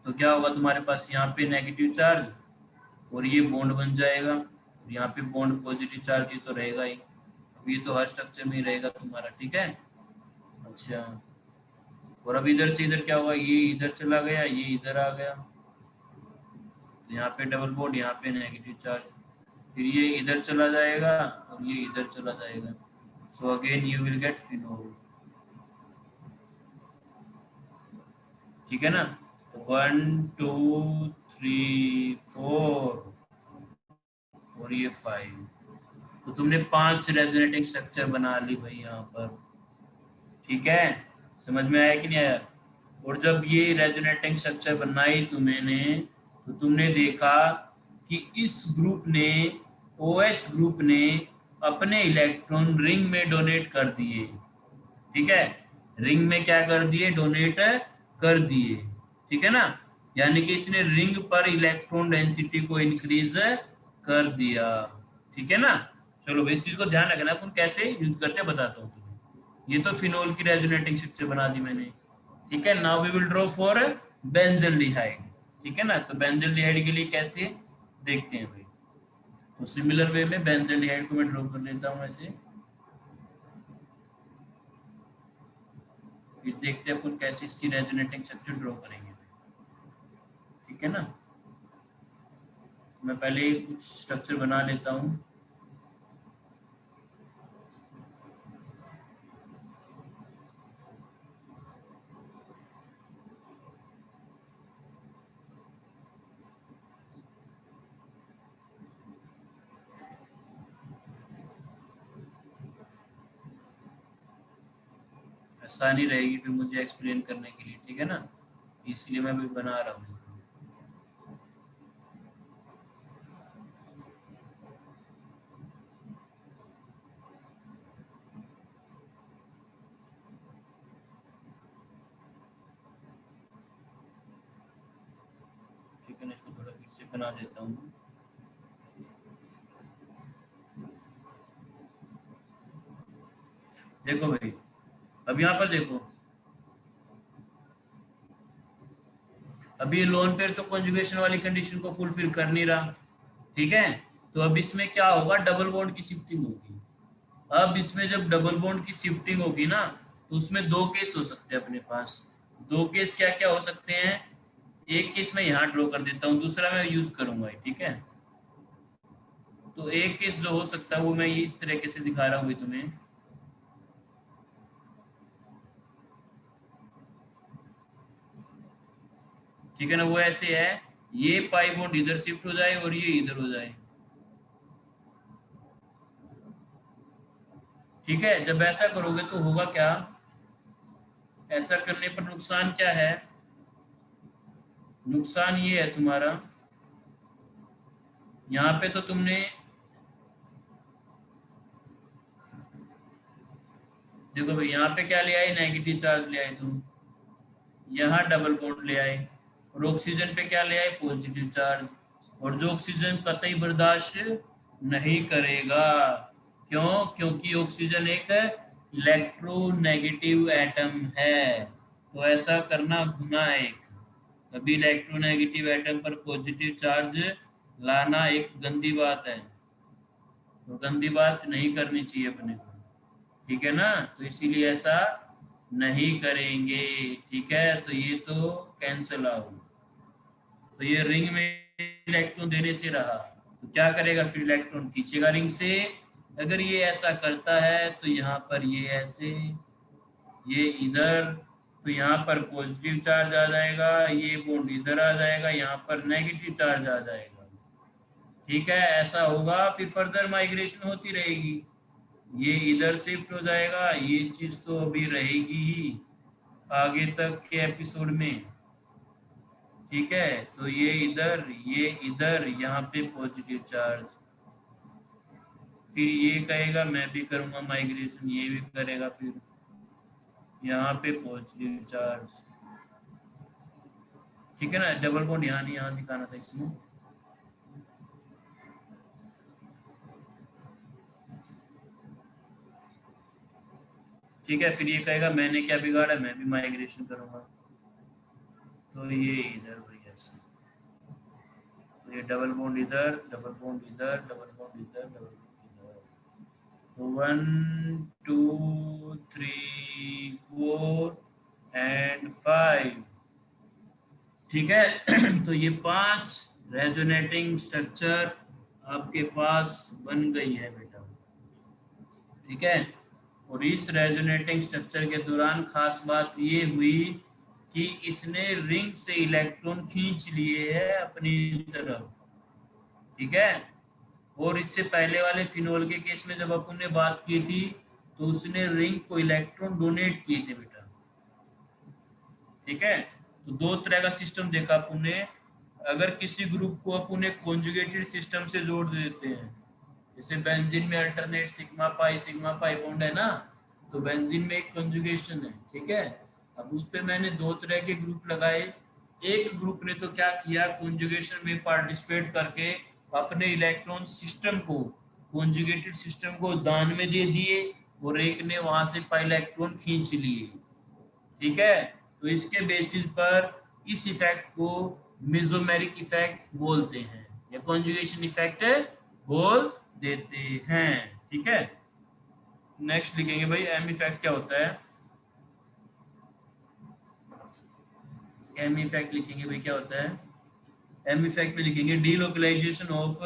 तो क्या होगा तुम्हारे पास, यहाँ पे नेगेटिव चार्ज, और ये बॉन्ड बन जाएगा, यहाँ पे बॉन्ड पॉजिटिव चार्ज ये तो रहेगा ही, अब ये तो हर स्ट्रक्चर में ही रहेगा तुम्हारा, ठीक है। अच्छा, और अब इधर से इधर क्या हुआ, ये इधर चला गया, ये इधर आ गया, यहाँ पे डबल बॉन्ड, यहाँ पे नेगेटिव चार्ज, फिर ये इधर चला जाएगा, और ये इधर चला जाएगा। So again you will get phenol, ठीक है ना। तो 1 2 3 4 और ये 5, तो तुमने 5 रेजोनेटिंग स्ट्रक्चर बना ली भाई यहाँ पर, ठीक है। समझ में आया कि नहीं आया। और जब ये रेजोनेटिंग स्ट्रक्चर बनाई तुमने, तो तुमने देखा कि इस ग्रुप ने, OH ग्रुप ने अपने इलेक्ट्रॉन रिंग में डोनेट कर दिए, ठीक है। रिंग में क्या कर दिए, डोनेट कर दिए, ठीक है ना। यानी कि इसने रिंग पर इलेक्ट्रॉन डेंसिटी को इंक्रीज कर दिया, ठीक है ना। चलो इस चीज को ध्यान रखना, अपन कैसे यूज करते हैं बताता हूँ तुम्हें। ये तो फिनोल की रेजोनेटिंग स्ट्रक्चर बना दी मैंने, ठीक है। Now we will draw for benzaldehyde, ठीक है ना। तो बेंजल्डिहाइड के लिए कैसे देखते हैं भाई, तो सिमिलर वे में बेंजल्डिहाइड को मैं ड्रॉ कर लेता हूँ ऐसे, फिर देखते हैं अपन कैसे इसकी रेजोनेटिंग स्ट्रक्चर ड्रॉ करेंगे। ठीक है ना, मैं पहले कुछ स्ट्रक्चर बना लेता हूँ। आसानी रहेगी फिर मुझे एक्सप्लेन करने के लिए, ठीक है ना, इसलिए मैं भी बना रहा हूँ। ठीक है ना, इसको थोड़ा फिर से बना देता हूँ। देखो भाई, अब यहाँ पर देखो, अभी लोन पेयर तो कॉन्जुगेशन वाली कंडीशन को फुलफिल कर नहीं रहा। ठीक है, तो अब इसमें क्या होगा, डबल बॉन्ड की शिफ्टिंग होगी। अब इसमें जब डबल बॉन्ड की शिफ्टिंग होगी ना, तो उसमें दो केस हो सकते हैं अपने पास। दो केस क्या क्या हो सकते हैं, एक केस मैं यहाँ ड्रॉ कर देता हूँ, दूसरा मैं यूज करूंगा। ठीक है, तो एक केस जो हो सकता है वो मैं इस तरीके से दिखा रहा हूँ तुम्हें। ठीक है ना, वो ऐसे है, ये पाई बॉन्ड इधर शिफ्ट हो जाए और ये इधर हो जाए। ठीक है, जब ऐसा करोगे तो होगा क्या, ऐसा करने पर नुकसान क्या है, नुकसान ये है तुम्हारा, यहाँ पे तो तुमने देखो भाई, यहाँ पे क्या ले आए, नेगेटिव चार्ज ले आए तुम, यहाँ डबल बॉन्ड ले आए, और ऑक्सीजन पे क्या ले आए, पॉजिटिव चार्ज। और जो ऑक्सीजन कतई बर्दाश्त नहीं करेगा, क्यों, क्योंकि ऑक्सीजन एक इलेक्ट्रोनेगेटिव एटम है। तो ऐसा करना गुनाह है एक, अभी इलेक्ट्रोनेगेटिव एटम पर पॉजिटिव चार्ज लाना एक गंदी बात है, तो गंदी बात नहीं करनी चाहिए अपने को। ठीक है ना, तो इसीलिए ऐसा नहीं करेंगे। ठीक है, तो ये तो कैंसिल आउट। तो ये रिंग में इलेक्ट्रॉन देने से रहा, तो क्या करेगा फिर, इलेक्ट्रॉन खींचेगा रिंग से। अगर ये ऐसा करता है तो यहाँ पर ये ऐसे, ये इधर, तो यहाँ पर पॉजिटिव चार्ज आ जाएगा, ये बॉन्ड इधर आ जाएगा, यहाँ पर नेगेटिव चार्ज आ जाएगा। ठीक है, ऐसा होगा, फिर फर्दर माइग्रेशन होती रहेगी, ये इधर शिफ्ट हो जाएगा, ये चीज तो अभी रहेगी ही आगे तक के एपिसोड में। ठीक है, तो ये इधर, ये इधर, यहाँ पे पॉजिटिव चार्ज, फिर ये कहेगा मैं भी करूंगा माइग्रेशन, ये भी करेगा, फिर यहाँ पे पॉजिटिव चार्ज। ठीक है ना, डबल बॉन्ड यहाँ नहीं, यहाँ दिखाना था इसमें। ठीक है, फिर ये कहेगा मैंने क्या बिगाड़ा, मैं भी माइग्रेशन करूंगा, तो ये इधर वही ऐसे, तो ये डबल बॉन्ड इधर, डबल बॉन्ड इधर, डबल बॉन्ड इधर, डबल बॉन्ड इधर, तो 1 2 3 4 एंड 5। ठीक है, तो ये 5 रेजोनेटिंग स्ट्रक्चर आपके पास बन गई है बेटा। ठीक है, और इस रेजोनेटिंग स्ट्रक्चर के दौरान खास बात ये हुई कि इसने रिंग से इलेक्ट्रॉन खींच लिए हैं अपनी तरफ। ठीक है, और इससे पहले वाले फिनोल के केस में जब अपन ने बात की थी, तो उसने रिंग को इलेक्ट्रॉन डोनेट किए थे बेटा। ठीक है, तो दो तरह का सिस्टम देखा अपन ने। अगर किसी ग्रुप को अपन ने कॉन्जुगेटेड सिस्टम से जोड़ देते हैं, जैसे बेंजीन में अल्टरनेट सिग्मा पाई बॉन्ड है ना, तो बेंजीन में एक कॉन्जुगेशन है। ठीक है, अब उस पे मैंने दो तरह के ग्रुप लगाए। एक ग्रुप ने तो क्या किया, कॉन्जुगेशन में पार्टिसिपेट करके अपने इलेक्ट्रॉन सिस्टम को, कॉन्जुगेटेड सिस्टम को दान में दे दिए, और एक ने वहां से पाई इलेक्ट्रॉन खींच लिए। ठीक है, तो इसके बेसिस पर इस इफेक्ट को मेसोमेरिक इफेक्ट बोलते हैं, या कॉन्जुगेशन इफेक्ट बोल देते हैं। ठीक है, नेक्स्ट लिखेंगे भाई एम इफेक्ट क्या होता है। एम इफेक्ट लिखेंगे भाई, क्या होता है एम इफेक्ट में लिखेंगे डीलोकलाइजेशन ऑफ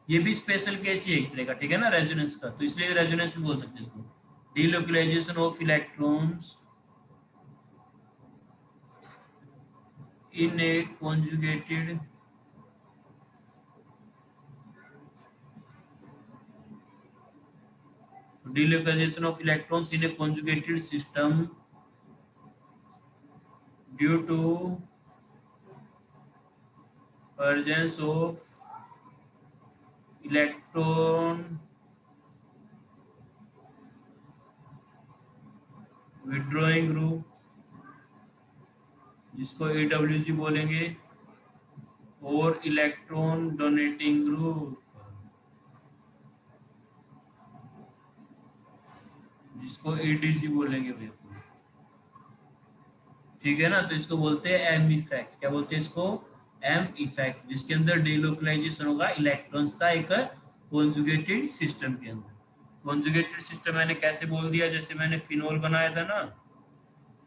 ये भी स्पेशल केस ही है एक तरह का, ठीक है ना, रेजोनेंस का, तो इसलिए रेजोनेंस भी बोल सकते हैं इसको, delocalization of electrons in a conjugated delocalization of electrons in a conjugated system due to presence of electron withdrawing group, जिसको AWG बोलेंगे, और इलेक्ट्रॉन डोनेटिंग ग्रुप, जिसको ADG बोलेंगे भैया, ठीक है ना। तो इसको बोलते हैं एम इफेक्ट। क्या बोलते हैं इसको? एम इफेक्ट, जिसके अंदर डिलोकलाइजेशन होगा इलेक्ट्रॉन्स का एक कॉन्जुगेटेड सिस्टम के अंदर। कॉन्जुगेटेड सिस्टम मैंने कैसे बोल दिया, जैसे मैंने फिनोल बनाया था ना,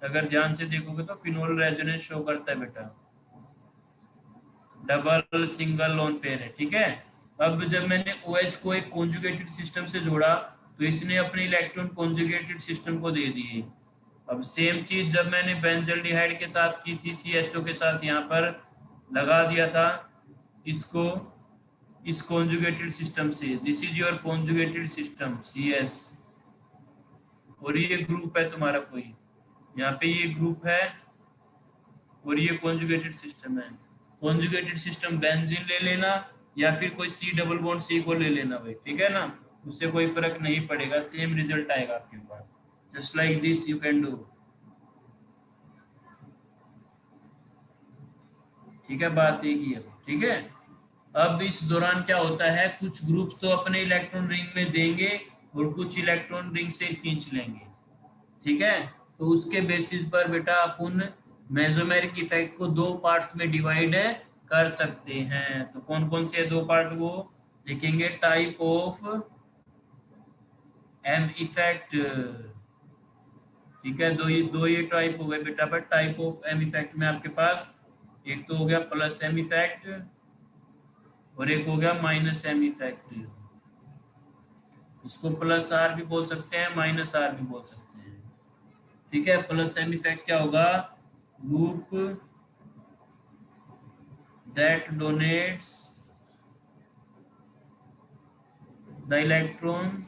अगर ध्यान से देखोगे तो फिनोल रेजोनेंस शो करता है बेटा, डबल सिंगल लोन पेयर है, ठीक है। अब जब मैंने OH को एक कॉन्जुगेटेड सिस्टम से जोड़ा तो इसने अपने इलेक्ट्रॉन कॉन्जुगेटेड सिस्टम को दे दिए। अब सेम चीज जब मैंने बेंजल्डिहाइड के साथ की थी, CHO के साथ यहाँ पर लगा दिया था इसको, इस कॉन्जुगेटेड सिस्टम से, this is your conjugated system CS, और ये ग्रुप है तुम्हारा कोई, यहाँ पे ये ग्रुप है और ये कॉन्जुगेटेड सिस्टम है। कॉन्जुगेटेड सिस्टम बेंजीन ले लेना या फिर कोई C डबल बॉन्ड C को ले लेना भाई, ठीक है ना, उससे कोई फर्क नहीं पड़ेगा, सेम रिजल्ट आएगा आपके पास। Just like this you can do, ठीक है, बात एक ही है, ठीक है। अब इस दौरान क्या होता है, कुछ ग्रुप्स तो अपने इलेक्ट्रॉन रिंग में देंगे और कुछ इलेक्ट्रॉन रिंग से खींच लेंगे, ठीक है। तो उसके बेसिस पर बेटा अपन मेसोमेरिक इफेक्ट को दो पार्ट्स में डिवाइड कर सकते हैं। तो कौन कौन से दो पार्ट, वो लिखेंगे टाइप ऑफ एम इफेक्ट, ठीक है। दो ये टाइप हो गए बेटा, पर टाइप ऑफ एम इफेक्ट में आपके पास एक तो हो गया प्लस एम इफेक्ट और एक हो गया माइनस एम इफेक्ट। इसको प्लस R भी बोल सकते हैं, माइनस R भी बोल सकते हैं, ठीक है। प्लस एम इफेक्ट क्या होगा, group that donates the electron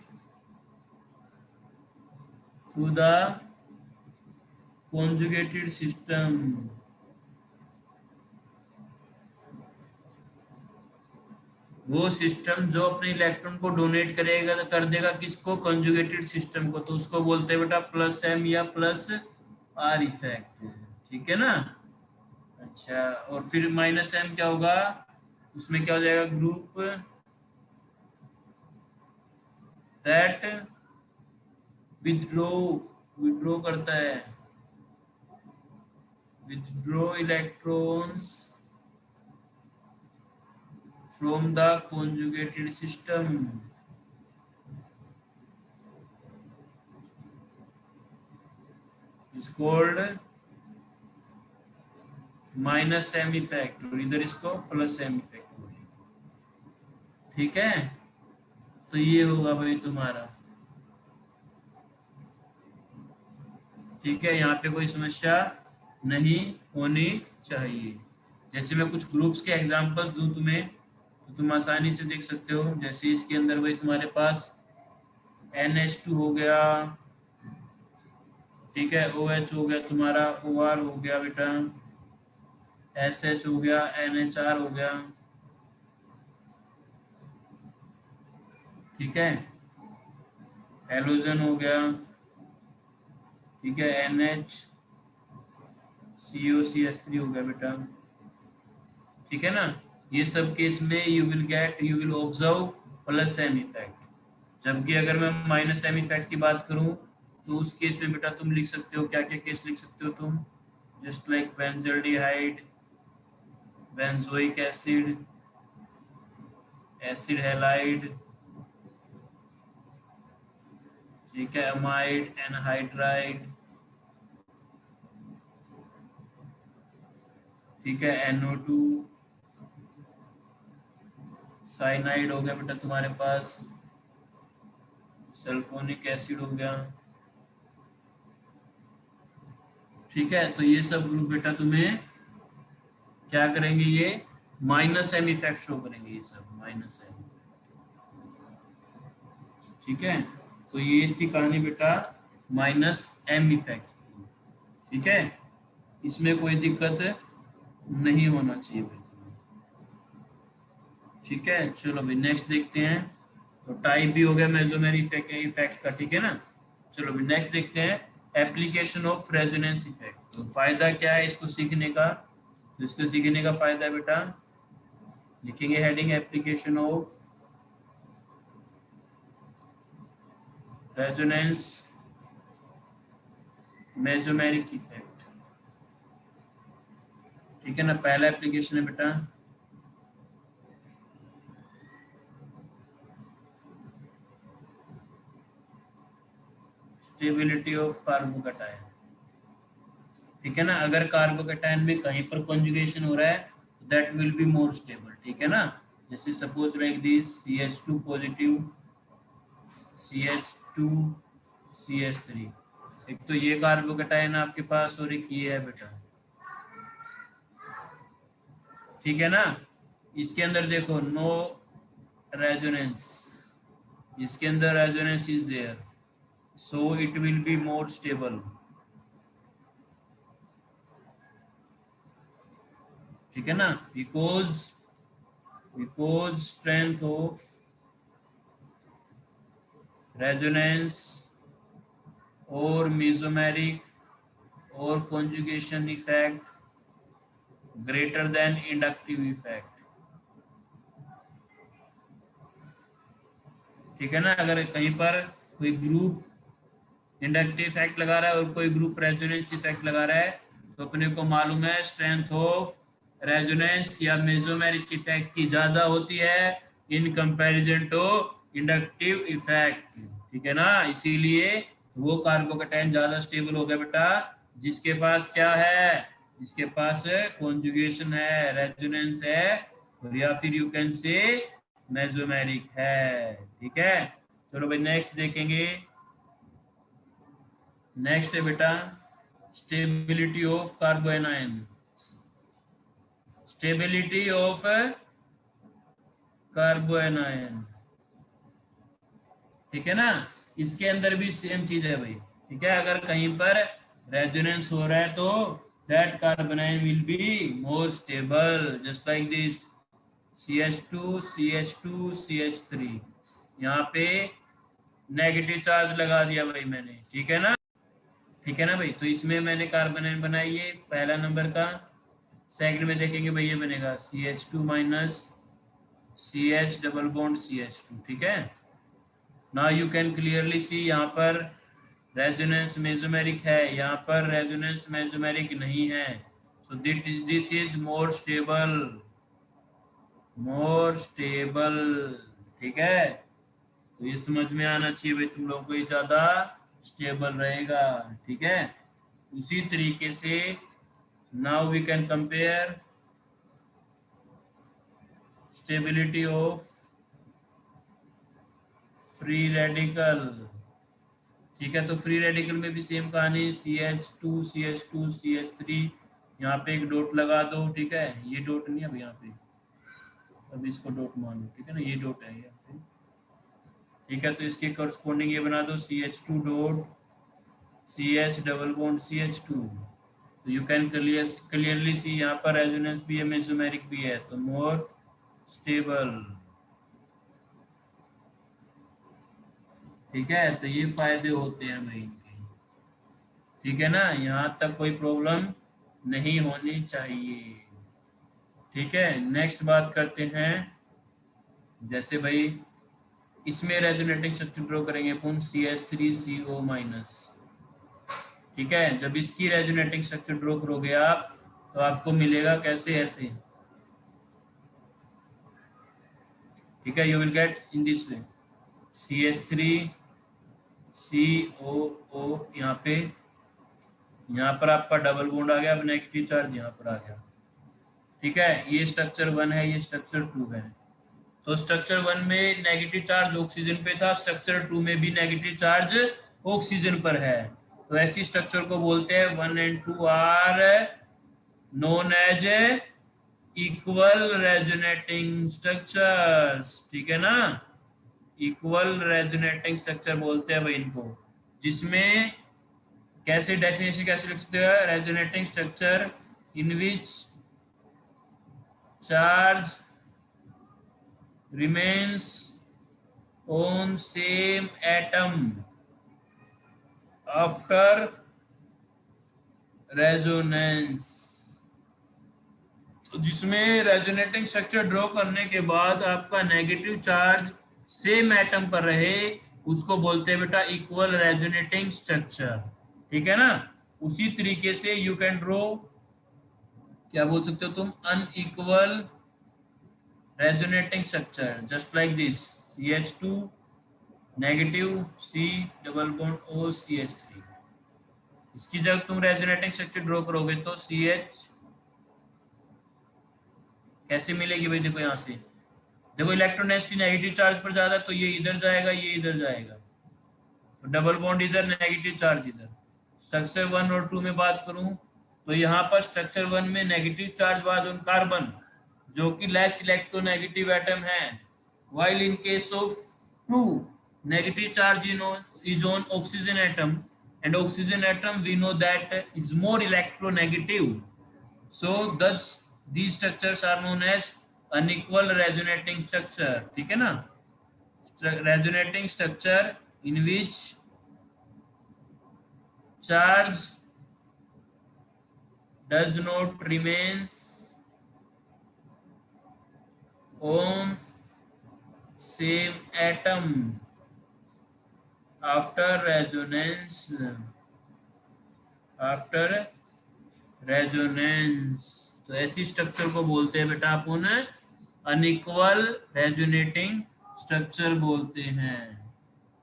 to the conjugated system, वो सिस्टम जो अपने इलेक्ट्रॉन को डोनेट करेगा, कर देगा किसको, कंजुगेटेड सिस्टम को, तो उसको बोलते हैं बेटा प्लस एम या प्लस R इफेक्ट, ठीक है ना। अच्छा, और फिर माइनस एम क्या होगा, उसमें क्या हो जाएगा, ग्रुप दैट विथड्रॉ करता है, withdraw electrons from the conjugated system is called minus M effect, और इधर इसको प्लस एम इफेक्ट, ठीक है। तो ये होगा भाई तुम्हारा, ठीक है, यहाँ पे कोई समस्या नहीं होनी चाहिए। जैसे मैं कुछ ग्रुप्स के एग्जांपल्स दूं तुम्हें तो तुम आसानी से देख सकते हो। जैसे इसके अंदर भाई तुम्हारे पास NH2 हो गया, ठीक है, OH हो गया तुम्हारा, OR हो गया बेटा, SH हो गया, NHR हो गया, ठीक है, हेलोजन हो गया, ठीक है, NHCOCH3 हो गया बेटा, ठीक है ना। ये सब केस में you will observe plus M effect. जबकि अगर मैं माइनस एम इफेक्ट की बात करूं तो उस केस में बेटा तुम लिख सकते हो, क्या क्या केस लिख सकते हो तुम, just like benzaldehyde, benzoic acid, acid halide, ठीक है, अमाइड एनहाइड्राइड, ठीक है, NO2 साइनाइड हो गया बेटा तुम्हारे पास, सल्फोनिक एसिड हो गया। ठीक है, तो ये सब ग्रुप बेटा तुम्हें क्या करेंगे, ये -M इफेक्ट शो करेंगे, ये सब -M। ठीक है, तो ये थी कहानी बेटा -M इफेक्ट। ठीक है, इसमें कोई दिक्कत नहीं होना चाहिए भाई। ठीक है, चलो भाई नेक्स्ट देखते हैं। तो टाइप भी हो गया मेसोमेर इफेक्ट का, ठीक है ना। चलो भाई नेक्स्ट देखते हैं, एप्लीकेशन ऑफ रेजोनेंस इफेक्ट। तो फायदा क्या है इसको सीखने का, तो इसको सीखने का फायदा है बेटा, लिखेंगे heading application of resonance mesomeric effect. ठीक है ना, पहला एप्लीकेशन है बेटा स्टेबिलिटी ऑफ कार्बोकैटायन। ठीक है ना, अगर कार्बोकैटायन में कहीं पर कॉन्जुगेशन हो रहा है that will be more stable. ठीक है ना, जैसे suppose like this CH2 positive, CH2 CH3, एक तो ये कार्बोकैटायन आपके पास और एक ये है बेटा। ठीक है ना, इसके अंदर देखो नो रेजोनेंस, इसके अंदर resonance is there, so it will be more stable. ठीक है ना, बिकॉज स्ट्रेंथ ऑफ रेजोनेंस और मेसोमेरिक और conjugation effect greater than inductive effect. ठीक है ना, अगर कहीं पर कोई ग्रुप इंडक्टिव इफेक्ट लगा रहा है और कोई ग्रुप रेजोनेंस इफेक्ट लगा रहा है, तो अपने को मालूम है स्ट्रेंथ ऑफ रेजोनेंस या मेसोमेरिक इफेक्ट की ज्यादा होती है in comparison to inductive effect. ठीक है ना, इसीलिए वो कार्बोकैटायन ज्यादा स्टेबल हो गया बेटा जिसके पास क्या है, जिसके पास कॉन्जुगेशन है, रेजोनेंस है, और या फिर यू कैन से मेसोमेरिक है। ठीक है, चलो भाई नेक्स्ट देखेंगे। नेक्स्ट है बेटा स्टेबिलिटी ऑफ कार्बोएनायन, स्टेबिलिटी ऑफ कार्बोएनायन। ठीक है ना, इसके अंदर भी सेम चीज है भाई। ठीक है, अगर कहीं पर रेजोनेंस हो रहा है तो that carbanion will be more stable, just like this CH2 CH2 CH3, यहाँ पे नेगेटिव चार्ज लगा दिया भाई मैंने। ठीक है ना, ठीक है ना भाई, तो इसमें मैंने कार्बोनाइन बनाई है पहला नंबर का। सेकंड में देखेंगे भाई ये बनेगा CH2 minus CH double bond CH2। ठीक है, now you can clearly see यहाँ पर रेजोनेंस मेसोमेरिक है, यहाँ पर रेजोनेंस मेसोमेरिक नहीं है, so this is more stable, more stable. ठीक है, तो ये समझ में आना चाहिए भाई तुम लोगों को, ये ज्यादा स्टेबल रहेगा। ठीक है, उसी तरीके से now we can compare stability of free radical. ठीक है, तो फ्री रेडिकल में भी सेम कहानी, CH2 CH2 CH3, यहाँ पे एक डॉट लगा दो। ठीक है, ये डॉट नहीं है अब यहाँ पे, अब इसको डॉट मान लो। ठीक है ना, ये डॉट है यहाँ पे। ठीक है, तो इसके करस्पॉन्डिंग ये बना दो CH2 dot CH double bond CH2। तो यू कैन क्लियरली सी यहाँ पर रेजोनेंस भी है, मेसोमेरिक भी है, तो मोर स्टेबल। ठीक है, तो ये फायदे होते हैं भाई इनके। ठीक है ना, यहाँ तक कोई प्रॉब्लम नहीं होनी चाहिए। ठीक है, नेक्स्ट बात करते हैं, जैसे भाई इसमें रेजोनेटिंग स्ट्रक्चर ड्रॉ करेंगे अपन CH3CO माइनस। ठीक है, जब इसकी रेजोनेटिंग स्ट्रक्चर ड्रॉ करोगे आप तो आपको मिलेगा कैसे, ऐसे। ठीक है, you will get in this way CH3 COO, यहाँ पर आपका डबल बॉन्ड आ गया, अब नेगेटिव चार्ज यहाँ पर आ गया। ठीक है, ये स्ट्रक्चर 1 है, ये स्ट्रक्चर 2 है। तो स्ट्रक्चर 1 में नेगेटिव चार्ज ऑक्सीजन पे था, स्ट्रक्चर 2 में भी नेगेटिव चार्ज ऑक्सीजन पर है। तो ऐसी स्ट्रक्चर को बोलते हैं 1 and 2 are known as equal resonating structures. ठीक है ना, इक्वल रेजोनेटिंग स्ट्रक्चर बोलते हैं भाई इनको, जिसमें कैसे डेफिनेशन कैसे लिख सकते हैं, resonating structure in which charge remains on same atom after resonance। तो जिसमें रेजोनेटिंग स्ट्रक्चर ड्रॉ करने के बाद आपका नेगेटिव चार्ज सेम एटम पर रहे, उसको बोलते हैं बेटा इक्वल रेजोनेटिंग स्ट्रक्चर। ठीक है ना, उसी तरीके से यू कैन ड्रॉ, क्या बोल सकते हो तुम, unequal resonating structure just like this, CH2 negative C double bond O CH3। इसकी जब तुम रेजोनेटिंग स्ट्रक्चर ड्रॉ करोगे तो CH कैसे मिलेगी भाई, देखो यहाँ से, देखो इलेक्ट्रोनेगेटिव नेगेटिव चार्ज पर ज्यादा, तो ये इधर जाएगा, ये इधर जाएगा, तो डबल बॉन्ड इधर, नेगेटिव चार्ज इधर। स्ट्रक्चर 1 और 2 में बात करूं तो यहाँ पर स्ट्रक्चर 1 में negative charge was on carbon, जो कि लेस इलेक्ट्रोनेगेटिव एटम है, while in case of 2 negative charge is on oxygen atom, and oxygen atom we know that is more electronegative, so thus these structures are known as unequal resonating structure। ठीक है ना, resonating structure in which charge does not remains on same atom after resonance, after resonance. तो ऐसी स्ट्रक्चर को बोलते हैं बेटा अपन अनइक्वल रेजोनेटिंग स्ट्रक्चर बोलते हैं।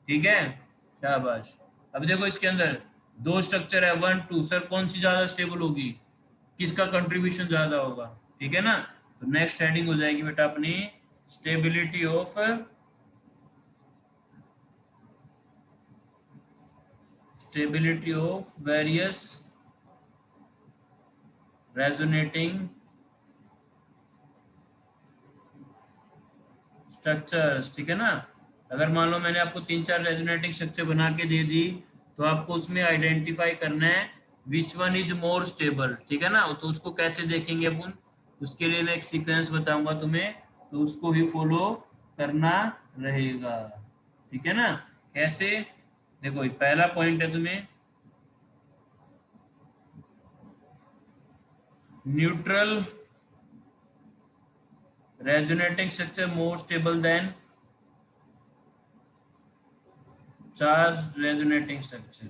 ठीक है, शाबाश। अब देखो इसके अंदर दो स्ट्रक्चर है 1 2, सर कौन सी ज्यादा स्टेबल होगी, किसका कंट्रीब्यूशन ज्यादा होगा। ठीक है ना, तो नेक्स्ट हेडिंग हो जाएगी बेटा अपनी stability of various resonating structures. ठीक है ना, अगर मान लो मैंने आपको 3-4 रेजोनेटिंग स्ट्रक्चर बना के दे दी, तो आपको उसमें आइडेंटिफाई करना है which one is more stable. ठीक है ना, तो उसको कैसे देखेंगे अपन, उसके लिए मैं एक सीक्वेंस बताऊंगा तुम्हें, तो उसको भी फॉलो करना रहेगा। ठीक है ना, कैसे, देखो पहला पॉइंट है तुम्हें neutral resonating structure more stable then charge resonating structure.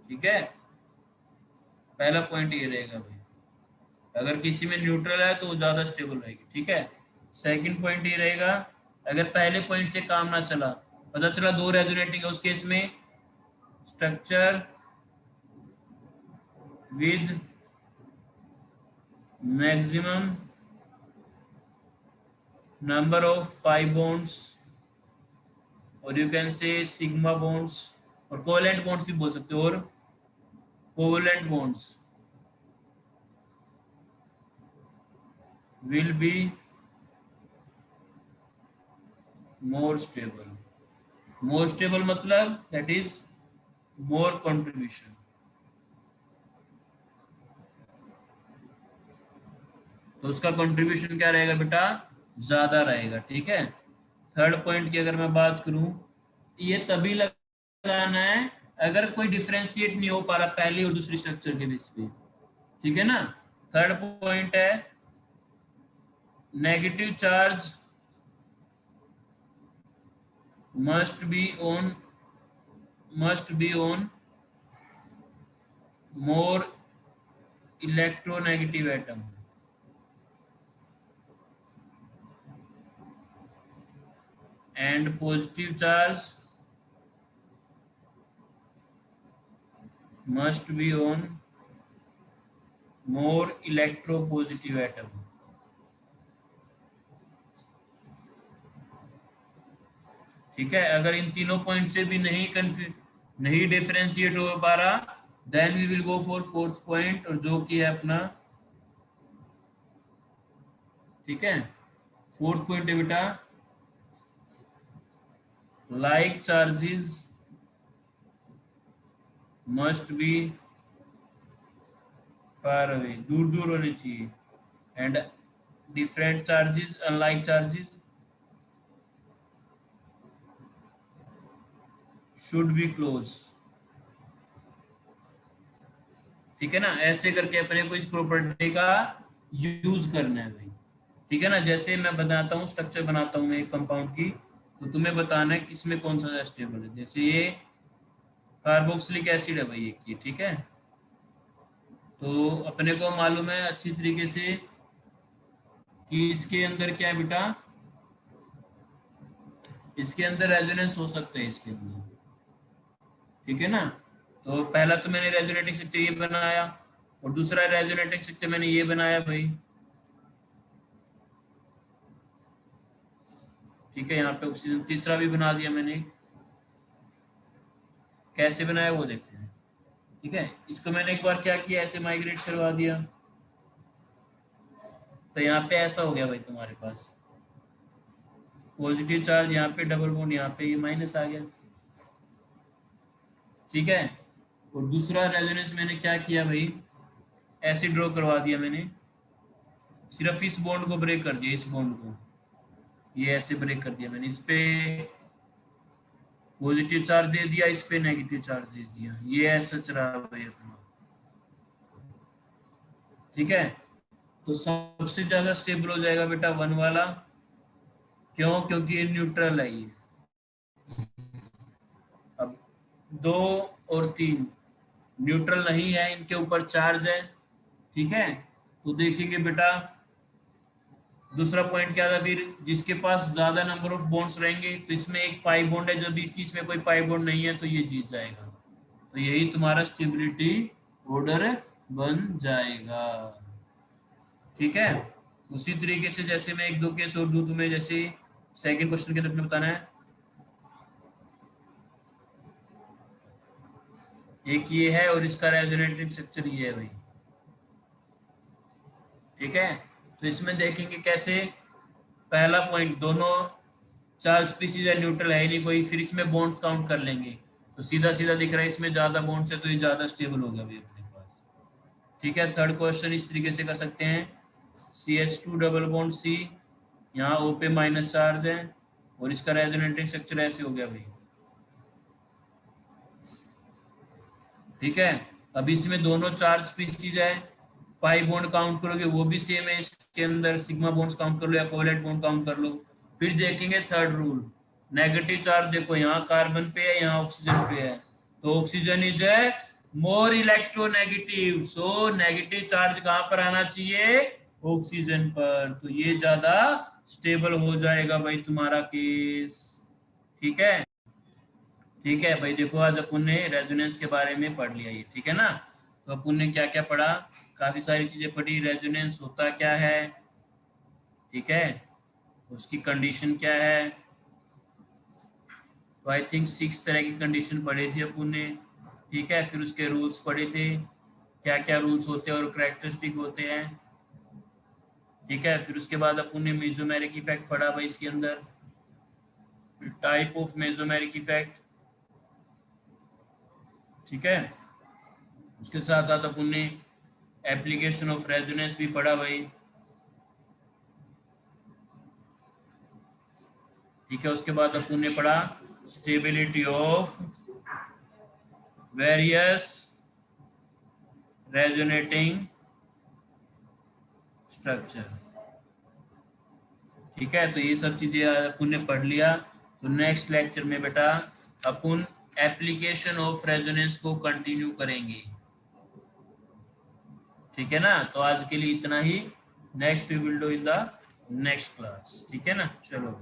ठीक है, पहला पॉइंट ये रहेगा भाई, अगर किसी में न्यूट्रल है तो वो ज्यादा स्टेबल रहेगी। ठीक है, सेकंड पॉइंट ये रहेगा, अगर पहले पॉइंट से काम ना चला, पता चला दो रेजोनेटिंग है, उस केस में structure with maximum number of pi bonds, और you can say sigma bonds, और कोवेलेंट बॉन्ड्स भी बोल सकते हो, और covalent bonds will be more stable। more stable मतलब that is more contribution। तो उसका कंट्रीब्यूशन क्या रहेगा बेटा, ज्यादा रहेगा। ठीक है, थर्ड पॉइंट की अगर मैं बात करूं, ये तभी लगाना है अगर कोई डिफरेंशिएट नहीं हो पा रहा पहली और दूसरी स्ट्रक्चर के बीच में। ठीक है ना, थर्ड पॉइंट है negative charge must be on more electronegative atom and positive charge must be on more electropositive atom. ठीक है, अगर इन तीनों पॉइंट से भी नहीं डिफरेंशिएट हो पा रहा, then we will go for fourth point, और जो कि है अपना, ठीक है, फोर्थ पॉइंट है बेटा, like charges must be far away, दूर दूर होने चाहिए, and different charges unlike charges should be close. ठीक है ना, ऐसे करके अपने को इस प्रॉपर्टी का यूज करना है भाई। ठीक है ना, जैसे मैं बनाता हूँ, स्ट्रक्चर बनाता हूँ एक कंपाउंड की, तो तुम्हें बताना है किसमें कौन सा स्टेबल है। जैसे ये कार्बोक्सिलिक एसिड है भाई एक ये, ठीक है, तो अपने को मालूम है अच्छी तरीके से कि इसके अंदर क्या है बेटा, इसके अंदर रेजोनेंस हो सकता है इसके अंदर। ठीक है ना, तो पहला तो मैंने रेजोनेटिंग स्ट्रक्चर ये बनाया, और दूसरा रेजोनेटिंग स्ट्रक्चर मैंने ये बनाया भाई। ठीक है, यहाँ पे ऑक्सीजन तीसरा भी बना दिया मैंने, कैसे बनाया वो देखते हैं। ठीक है, इसको मैंने एक बार क्या किया, ऐसे माइग्रेट करवा दिया, तो यहाँ पे ऐसा हो गया भाई तुम्हारे पास पॉजिटिव चार्ज, यहाँ पे डबल बॉन्ड, यहाँ पे ये माइनस आ गया। ठीक है, और दूसरा रेजोनेंस मैंने क्या किया भाई, ऐसे ड्रॉ करवा दिया मैंने, सिर्फ इस बॉन्ड को ब्रेक कर दिया, इस बॉन्ड को ये ऐसे ब्रेक कर दिया मैंने, इस पे पॉजिटिव चार्ज दे दिया, इस पे नेगेटिव चार्ज दे दिया, ये ऐसा चला भाई अपना। ठीक है, तो सबसे ज्यादा स्टेबल हो जाएगा बेटा वन वाला, क्यों, क्योंकि ये न्यूट्रल है ये। अब दो और तीन न्यूट्रल नहीं है, इनके ऊपर चार्ज है। ठीक है, तो देखेंगे बेटा दूसरा पॉइंट क्या था फिर, जिसके पास ज्यादा नंबर ऑफ बॉन्ड्स रहेंगे, तो इसमें एक पाई बॉन्ड है, जब इसमें कोई पाई बॉन्ड नहीं है तो ये जीत जाएगा, तो यही तुम्हारा स्टेबिलिटी ऑर्डर बन जाएगा। ठीक है, उसी तरीके से जैसे मैं एक दो केस और दूं तुम्हें, जैसे सेकंड क्वेश्चन के अंदर बताना है, एक ये है और इसका रेजोनेटिव स्ट्रक्चर ये है भाई। ठीक है, तो इसमें देखेंगे कैसे, पहला पॉइंट, दोनों चार्ज स्पीसीज है, न्यूट्रल है नहीं कोई, फिर इसमें बॉन्ड्स काउंट कर लेंगे, तो सीधा सीधा दिख रहा है इसमें ज्यादा बॉन्ड्स है, तो ये ज्यादा स्टेबल हो गया भाई अपने पास। ठीक है, थर्ड क्वेश्चन इस तरीके से कर सकते हैं, CH2 डबल बॉन्ड C, यहाँ O पे माइनस चार्ज है, और इसका रेजोनेटिंग स्ट्रक्चर ऐसे हो गया भाई। ठीक है, अब इसमें दोनों चार्ज स्पीसीज है, पाई बॉन्ड काउंट करोगे वो भी सेम है, इसके अंदर सिग्मा बॉन्ड्स काउंट कर लो या कोवेलेंट बॉन्ड काउंट कर लो। फिर देखेंगे थर्ड रूल, नेगेटिव चार्ज देखो, यहाँ कार्बन पे है, यहाँ ऑक्सीजन पे है, तो ऑक्सीजन इज है more electronegative, so negative charge कहाँ पर आना चाहिए, ऑक्सीजन पर, तो ये ज्यादा स्टेबल हो जाएगा भाई तुम्हारा केस। ठीक है, ठीक है भाई, देखो आज अपन ने रेजोनेंस के बारे में पढ़ लिया ये, ठीक है ना, तो अपन ने क्या क्या पढ़ा, काफी सारी चीजें पढ़ी, रेजोनेंस होता क्या है, ठीक है, उसकी कंडीशन क्या है, तो आई थिंक 6 तरह की कंडीशन पढ़ी थी अपन ने। ठीक है, फिर उसके रूल्स पढ़े थे, क्या क्या रूल्स होते हैं और कैरेक्टरिस्टिक होते हैं। ठीक है, फिर उसके बाद अपन ने मेसोमेरिक इफेक्ट पढ़ा भाई, इसके अंदर टाइप ऑफ मेसोमेरिक इफेक्ट। ठीक है, उसके साथ साथ अपन ने एप्लीकेशन ऑफ रेजोनेंस भी पढ़ा भाई। ठीक है, उसके बाद अपन ने पढ़ा stability of various resonating structure. ठीक है, तो ये सब चीजें अपन ने पढ़ लिया, तो नेक्स्ट लेक्चर में बेटा अपन एप्लीकेशन ऑफ रेजोनेंस को कंटिन्यू करेंगे। ठीक है ना, तो आज के लिए इतना ही, next we will do in the next class. ठीक है ना, चलो।